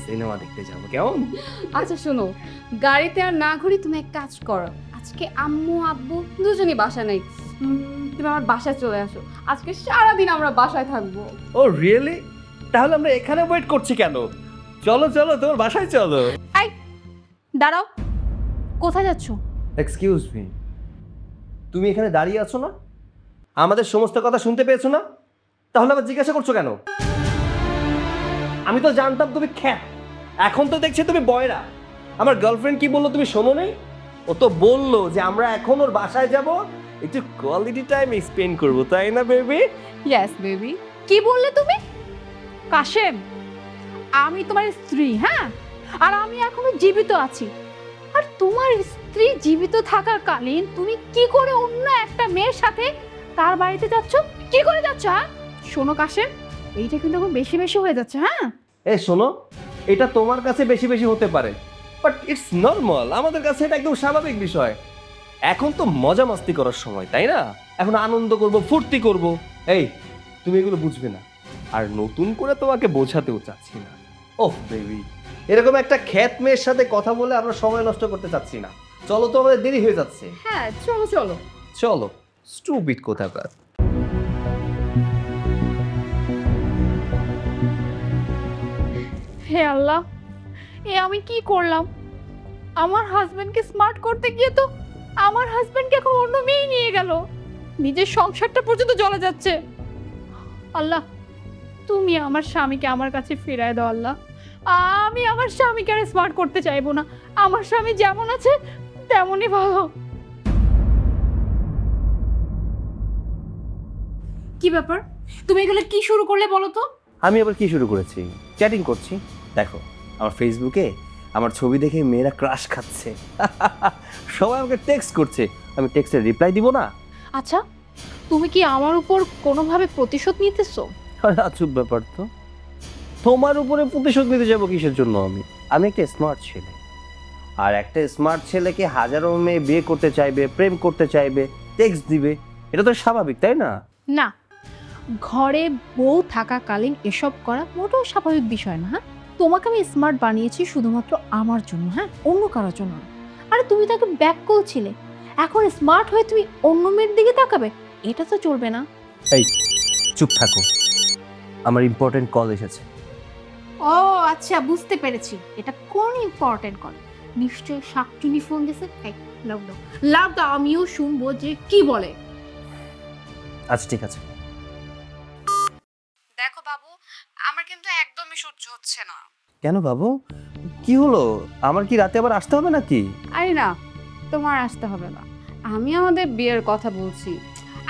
সিনেমা দেখতে যাবো, কেমন?
আচ্ছা শোনো, গাড়িতে আর না ঘুরি, তুমি এক কাজ করো, আজকে আম্মু আব্বু দুজনই বাসা নেই, তুমি আমার বাসায় চলে আসো, আজকে সারাদিন আমরা বাসায় থাকবো।
ও রিয়েলি? তাহলে আমরা এখানে ওয়েট করছি কেন? চলো চলো, তোমার বাসায় চলো।
আই, দাঁড়াও, কোথায় যাচ্ছো?
এক্সকিউজ মি, তুমি এখানে দাঁড়িয়ে আছো না? আমাদের সমস্ত কথা শুনতে পেয়েছো না? তাহলে আবার জিজ্ঞাসা করছো কেন? আমি তো জানতাম তুমি খ্যাত, এখন তো দেখছি তুমি বয়রা। আমার গার্লফ্রেন্ড কি বললো তুমি শোনো নাই? ও তো বললো যে আমরা এখন ওর বাসায় যাব, একটু কোয়ালিটি টাইম স্পেন্ড করবো, তাই না বেবি?
Yes baby. কি বললে তুমি? কাশেম, আমি তোমার স্ত্রী, হ্যাঁ, আর আমি এখনো জীবিত আছি। আর তোমার স্ত্রী জীবিত থাকাকালীন তুমি কি করে অন্য একটা মেয়ের সাথে তার বাড়িতে যাচ্ছ? কি করে যাচ্ছ? হ্যাঁ শোনো কাশেম, এইটা কিন্তু এখন বেশি বেশি হয়ে যাচ্ছে। হ্যাঁ
এ শোনো, এটা তোমার কাছে বেশি বেশি হতে পারে, বাট ইটস নর্মাল। আমাদের কাছে এটা একদম স্বাভাবিক বিষয়। এখন তো মজা মাস্তি করার সময়, তাই না? এখন আনন্দ করব, ফুর্তি করব। এই তুমি এগুলো বুঝবে না, আর নতুন করে তোমাকে বোঝাতেও চাচ্ছি না। ওহ বেবি, এরকম একটা খ্যাত মেয়ের সাথে কথা বলে আমরা সময় নষ্ট করতে চাচ্ছি না। চলো তো, আমাদের দেরি হয়ে যাচ্ছে।
হ্যাঁ চলো চলো।
চলো, স্টুপিড কোথাকার।
হে আল্লাহ, এ আমি কি করলাম? আমার হাজবেন্ডকে স্মার্ট করতে গিয়ে তো আমার হাজবেন্ডকে এখন অন্য মেয়ে নিয়ে গেল, নিজের সংসারটা পর্যন্ত জ্বলে যাচ্ছে। আল্লাহ, তুমি আমার স্বামীকে আমার কাছে ফিরায় দাও আল্লাহ। আমি আমার স্বামীকে আর স্মার্ট করতে চাইবো না। আমার স্বামী যেমন আছে তেমনই ভালো। কি ব্যাপার, তুমি এগুলো কি শুরু করলে বলো তো?
আমি আবার কি শুরু করেছি? চ্যাটিং করছি। দেখো, আমার ফেসবুকে আমার ছবি দেখে মেয়েরা ক্রাশ খাচ্ছে। সবাই আমাকে টেক্সট করছে, আমি টেক্সটের রিপ্লাই দিব না?
আচ্ছা, তুমি কি আমার উপর কোনোভাবে প্রতিশোধ নিতেছো?
আজব ব্যাপার তো। তোমার উপরে প্রতিশোধ নিতে যাবো কিসের জন্য? আমি একটা স্মার্ট ছেলে, আর একটা স্মার্ট ছেলেকে হাজারো মেয়ে বিয়ে করতে চাইবে, প্রেম করতে চাইবে, টেক্সট দিবে, এটা তো স্বাভাবিক, তাই না?
না, ঘরে বউ থাকাকালীন এসব করা মোটেও স্বাভাবিক বিষয় না। হ্যাঁ, তোমাকে আমি স্মার্ট বানিয়েছি শুধুমাত্র আমার জন্য, হ্যাঁ, অন্য কারোর জন্য না। আরে তুমি তাকে ব্যাক করছিলে, এখন স্মার্ট হয়ে তুমি অন্য মেয়ের দিকে তাকাবে? এটা তো চলবে না।
এই চুপ থাকো, আমার ইম্পর্টেন্ট কল এসেছে।
ও আচ্ছা, বুঝতে পেরেছি, এটা কোন ইম্পর্টেন্ট কল। নিশ্চয়ই শাকচুনি ফোন দিয়েছে। লাভ দাও, লাভ দাও, আমিও শুনবো যে কি বলে।
আচ্ছা ঠিক আছে।
দেখো বাবু, আমার কিন্তু একদমই সহ্য হচ্ছে না।
কেন বাবু, কি হলো? আমার কি রাতে আবার আসতে হবে নাকি?
আরে না, তোমার আসতে হবে না, আমি আমাদের বিয়ের কথা বলছি।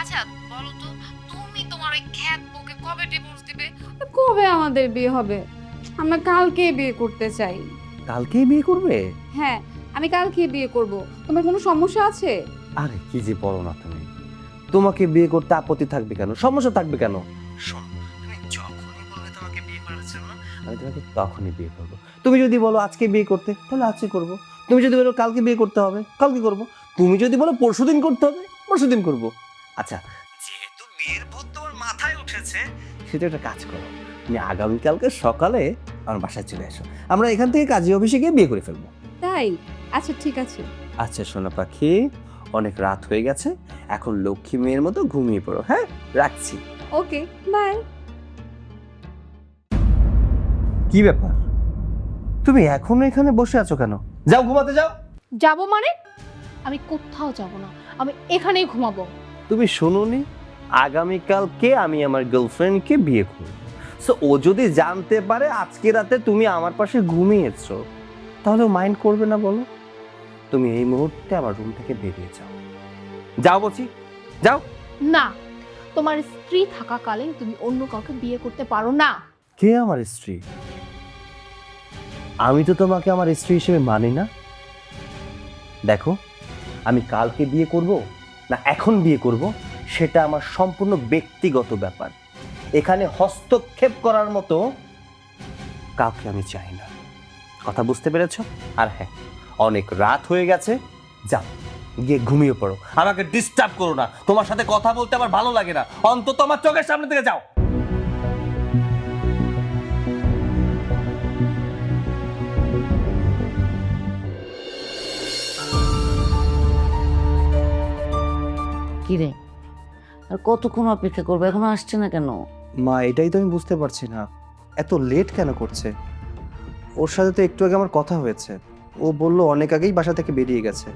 আচ্ছা বলো তো, তুমি তোমার ওই খ্যাত বউকে কবে ডিভোর্স দিবে? কবে আমাদের বিয়ে হবে? আমরা কালকেই বিয়ে করতে চাই।
কালকেই বিয়ে করবে?
হ্যাঁ, আমি কালকেই বিয়ে করব। তোমার কোনো সমস্যা আছে?
আরে কি যে বলো না তুমি, তোমাকে বিয়ে করতে আপত্তি থাকবে কেন, সমস্যা থাকবে কেন? শোন, তুমি যখনই বলবে তোমাকে বিয়ে করার জন্য, আমি তোমাকে তখনই বিয়ে করব। তুমি যদি বলো আজকে বিয়ে করতে, তাহলে আজকে করব। তুমি যদি বলো কালকে বিয়ে করতে হবে, কালকে করব। তুমি যদি বলো পরশুদিন করতে হবে, পরশুদিন করব। আচ্ছা, যেহেতু বিয়ের ভূত তোমার মাথায় উঠেছে, সেটা একটা কাজ করো, তুমি আগামীকালকে সকালে আমার বাসায় চলে এসো, আমরা এখান থেকে কাজী অফিসে গিয়ে বিয়ে করে ফেলবো।
তাই? আচ্ছা ঠিক আছে।
আচ্ছা সোনা পাখি, অনেক রাত হয়ে গেছে, এখন লক্ষ্মী মেয়ের মতো ঘুমিয়ে পড়ো। হ্যাঁ, রাখছি।
ওকে, বাই।
কি ব্যাপার, তুমি এখনো এখানে বসে আছো কেন? যাও ঘুমাতে যাও।
যাব মানে? আমি কোথাও যাব না, আমি এখানেই ঘুমাবো।
তুমি শোনোনি, আগামীকালকে আমি আমার গার্লফ্রেন্ডকে বিয়ে করব। সো ও যদি জানতে পারে আজকে রাতে তুমি আমার পাশে ঘুমিয়েছো, তাহলে ও মাইন্ড করবে না বলো? তুমি এই মুহূর্তে আমার রুম থেকে বেরিয়ে যাও। যাও বলছি, যাও।
না, তোমার স্ত্রী থাকাকালীন তুমি অন্য কাউকে বিয়ে করতে পারো না।
কে আমার স্ত্রী? আমি তো তোমাকে আমার স্ত্রী হিসেবে মানি না। দেখো, আমি কালকে বিয়ে করব না এখন বিয়ে করব, সেটা আমার সম্পূর্ণ ব্যক্তিগত ব্যাপার। এখানে হস্তক্ষেপ করার মতো কাউকে আমি চাই না। কথা বুঝতে পেরেছো? আর হ্যাঁ, অনেক রাত হয়ে গেছে, যাও গিয়ে ঘুমিয়ে পড়ো, আমাকে ডিস্টার্ব করো না। তোমার সাথে কথা বলতে আমার ভালো লাগে না, অন্তত আমার চোখের সামনে থেকে যাও।
কি রে, আর কতক্ষণ অপেক্ষা করবো? এখনো আসছে না কেন?
মা, এটাই তো আমি বুঝতে পারছি না, এত লেট কেন করছে। ওর সাথে তো একটু আগে আমার কথা হয়েছে, ও বলল অনেক আগেই বাসা থেকে বেরিয়ে গেছে,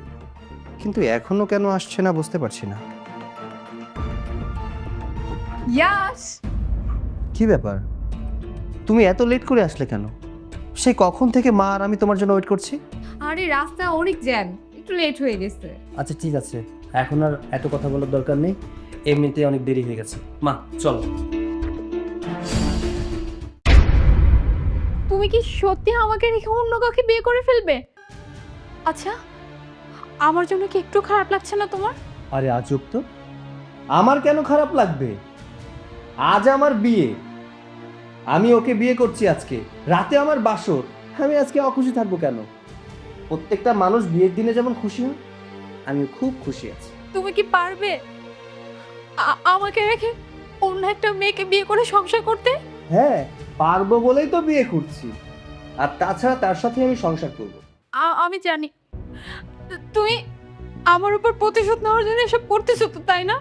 কিন্তু এখনো কেন আসছে না বুঝতে পারছি না।
ইয়াস,
কি ব্যাপার, তুমি এত লেট করে আসলে কেন? সেই কখন থেকে মা আর আমি তোমার জন্য ওয়েট করছি।
আরে রাস্তা অনেক জ্যাম, একটু লেট হয়ে গেছে।
আচ্ছা ঠিক আছে, এখন আর এত কথা বলার দরকার নেই, এমনিতে অনেক দেরি হয়ে গেছে। মা চলো।
তুমি কি সত্যি আমাকে রেখে অন্য কাউকে বিয়ে করে ফেলবে? আচ্ছা, আমার জন্য কি একটু খারাপ লাগছে না তোমার?
আরে আজব তো, আমার কেন খারাপ লাগবে? আজ আমার বিয়ে, আমি ওকে বিয়ে করছি আজকে রাতে, আমার বাসর, আমি আজকে অখুশি থাকবো কেন? প্রত্যেকটা মানুষ বিয়ের দিনে যেমন খুশি হয়, আমি খুব খুশি আছি।
তুমি কি পারবে? আমাকে রেখে অন্য একটা মেয়েকে বিয়ে করে সংসার করতে?
হ্যাঁ, পারবো বলেই তো বিয়ে করছি। আর তাছাড়া তার সাথে আমি সংসার করব।
আমি জানি তুমি আমার উপর প্রতিশোধ নেওয়ার জন্য এসব করতেছো তো, তাই না?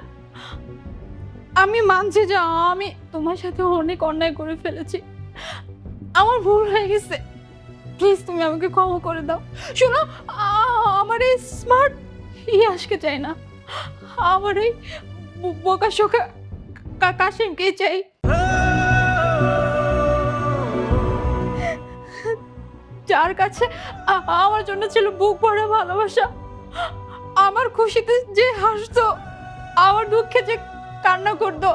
আমি মানছি যে আমি তোমার সাথে অনেক অন্যায় করে ফেলেছি, আমার ভুল হয়ে গেছে। প্লিজ তুমি আমাকে ক্ষমা করে দাও। শোনো, আমার এই স্মার্ট ইয়াশকে চাই না, আমার এই বোকা শোকা কাশিমকে চাই। যার কাছে আমার জন্য ছিল বুক ভরা ভালোবাসা, আমার খুশিতে যে হাসতো, আমার দুঃখে যে কান্না করতো,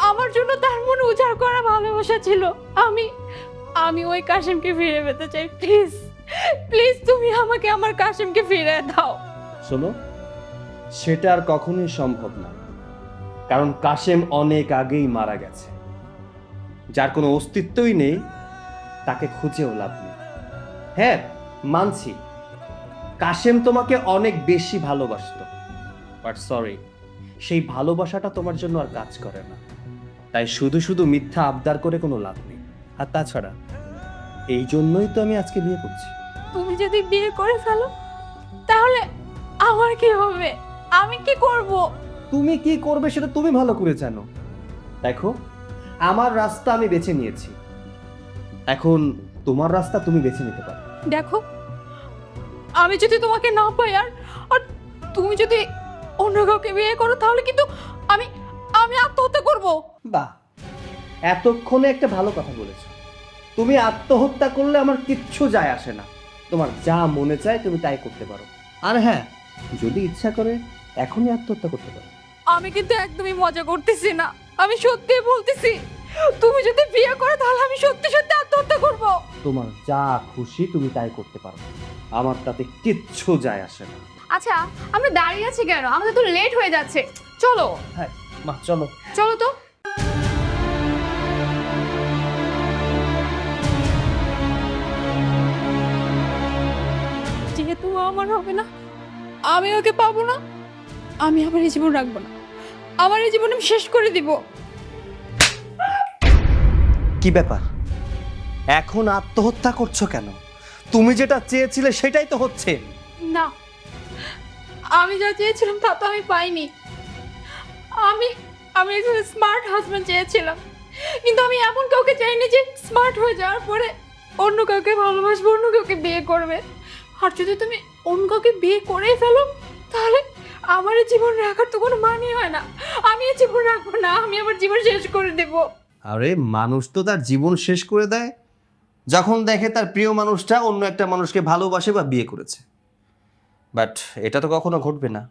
আমার জন্য তার মনে উজাড় করা ভালোবাসা ছিল। আমি ওই কাশিমকে ফিরে পেতে চাই। প্লিজ প্লিজ তুমি আমাকে আমার কাশিমকে ফিরে দাও।
শোনো, সেটা আর কখনোই সম্ভব না, কারণ কাশেম অনেক আগেই মারা গেছে। যার কোনো অস্তিত্বই নেই, তাকে খুঁজেও লাভ নেই। হ্যাঁ, মানছি কাশেম তোমাকে অনেক বেশি ভালোবাসতো, বাট সরি, সেই ভালোবাসাটা তোমার জন্য আর কাজ করে না। তাই শুধু শুধু মিথ্যা আবদার করে কোনো লাভ নেই। আর তাছাড়া এই জন্যই তো আমি আজকে বিয়ে করছি।
তুমি যদি বিয়ে করে ফেলো তাহলে আমার কি হবে? আমি কি করব?
তুমি কি করবে সেটা তুমি ভালো করে জানো। দেখো, আমার রাস্তা আমি বেছে নিয়েছি, এখন তোমার রাস্তা তুমি বেছে নিতে পারো।
দেখো, আমি যদি তোমাকে না পাই আর আর তুমি যদি অন্য কাউকে বিয়ে করো, তাহলে কিন্তু আমি আমি আত্মহত্যা করব।
বাহ, এতক্ষণে একটা ভালো কথা বলেছো। তুমি আত্মহত্যা করলে আমার কিচ্ছু যায় আসে না, তোমার যা মনে চায় তুমি তাই করতে পারো। আর হ্যাঁ, যদি ইচ্ছা করে এখনই আত্মহত্যা করতে পারো।
আমি কিন্তু একদমই মজা করতেছি না, আমি সত্যি বলতেছি। তুমি যদি বিয়ে করো তাহলে আমি সত্যি সত্যি আত্মহত্যা করব।
তোমার যা খুশি তুমি তাই করতে পারো, আমার তাতে কিচ্ছু যায় আসে না।
আচ্ছা, আমরা দাঁড়িয়ে আছি কেন? আমাদের তো লেট হয়ে যাচ্ছে, চলো।
হ্যাঁ মা, চলো।
চলো তো।
যেহেতু ও আমার হবে না, আমি ওকে পাবো না, আমি আমার এই জীবন রাখবো না, আমার এই জীবন আমি শেষ করে দিব।
কি ব্যাপার, এখন আত্মহত্যা করছো কেন? তুমি যেটা চেয়েছিলে সেটাই তো হচ্ছে।
না, আমি যা চেয়েছিলাম তা তো আমি পাইনি। আমি আমি একজন স্মার্ট হাজবেন্ড চেয়েছিলাম, কিন্তু আমি এমন কাউকে চাইনি যে স্মার্ট হয়ে যাওয়ার পরে অন্য কাউকে ভালোবাসবে, অন্য কাউকে বিয়ে করবে। আর যদি তুমি অন্য কাউকে বিয়ে করেই ফেলো, তাহলে আমার এই জীবন রাখার তো কোনো মানে হয় না। আমি এই জীবন রাখবো না, আমি আমার জীবন শেষ করে দেব।
আরে, মানুষ তো তার জীবন শেষ করে দেয় যখন দেখে তার প্রিয় মানুষটা অন্য একটা মানুষকে ভালোবাসে বা বিয়ে করেছে। বাট এটা তো কখনো ঘটবে না,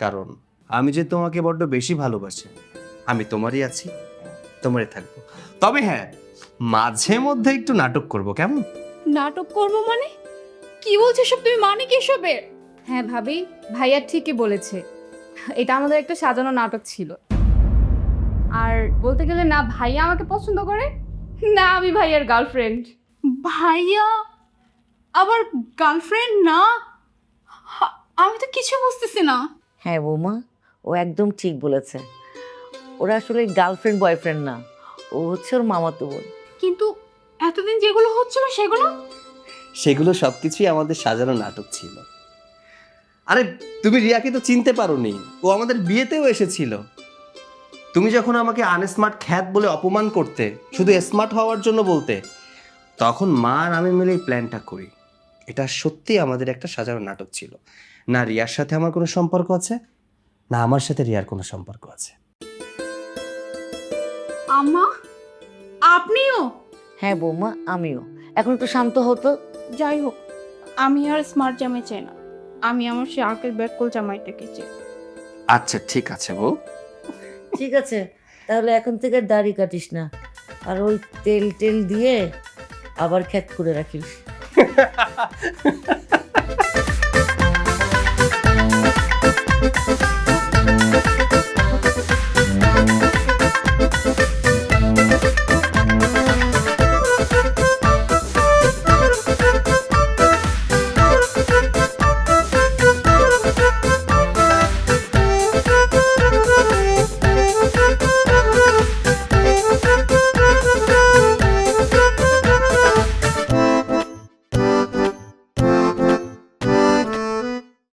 কারণ আমি যে তোমাকে বড্ড বেশি ভালোবাসি, আমি তোমারই আছি, তোমারই থাকবো। তবে হ্যাঁ, মাঝে মধ্যে একটু নাটক করব, কেমন?
নাটক করবো মানে? কি বলছো সব তুমি? মানে কি এসবের?
হ্যাঁ ভাবি, ভাইয়া ঠিকই বলেছে, এটা আমাদের একটা সাজানো নাটক ছিল। আর বলতে গেলে না ভাইয়া আমাকে পছন্দ করে, না আমি ভাইয়ার গার্লফ্রেন্ড।
ভাইয়া আবার গার্লফ্রেন্ড না? আমি তো কিছু বুঝতেছি না।
হ্যাঁ বৌমা, ও একদম ঠিক বলেছে। ওরা আসলে গার্লফ্রেন্ড বয়ফ্রেন্ড না, ও হচ্ছে ওর মামাতো বোন।
কিন্তু এতদিন যেগুলো হচ্ছিল
সেগুলো সবকিছুই আমাদের সাজানো নাটক ছিল। আরে, তুমি রিয়াকে তো চিনতে পারোনি, ও আমাদের বিয়েতেও এসেছিল। তুমি যখন আমাকে আনস্মার্ট খ্যাত বলে অপমান করতে, শুধু স্মার্ট হওয়ার জন্য বলতে, তখন মা আর আমি মিলে এই প্ল্যানটা করি। এটা সত্যি আমাদের একটা সাজানো নাটক ছিল। না রিয়ার সাথে আমার কোনো সম্পর্ক আছে, না আমার সাথে রিয়ার কোনো সম্পর্ক আছে।
আম্মা, আপনিও?
হ্যাঁ বৌমা, আমিও। এখন একটু শান্ত হতো।
যাই হোক, আমি আর স্মার্ট জামাই চাই না, আমি আমার সে আগের ব্যাককল জামাইটাকে চাই।
আচ্ছা ঠিক আছে বউ।
ঠিক আছে, তাহলে এখন থেকে আর দাড়ি কাটিস না, আর ওই তেল টেল দিয়ে আবার খ্যাত করে রাখিস।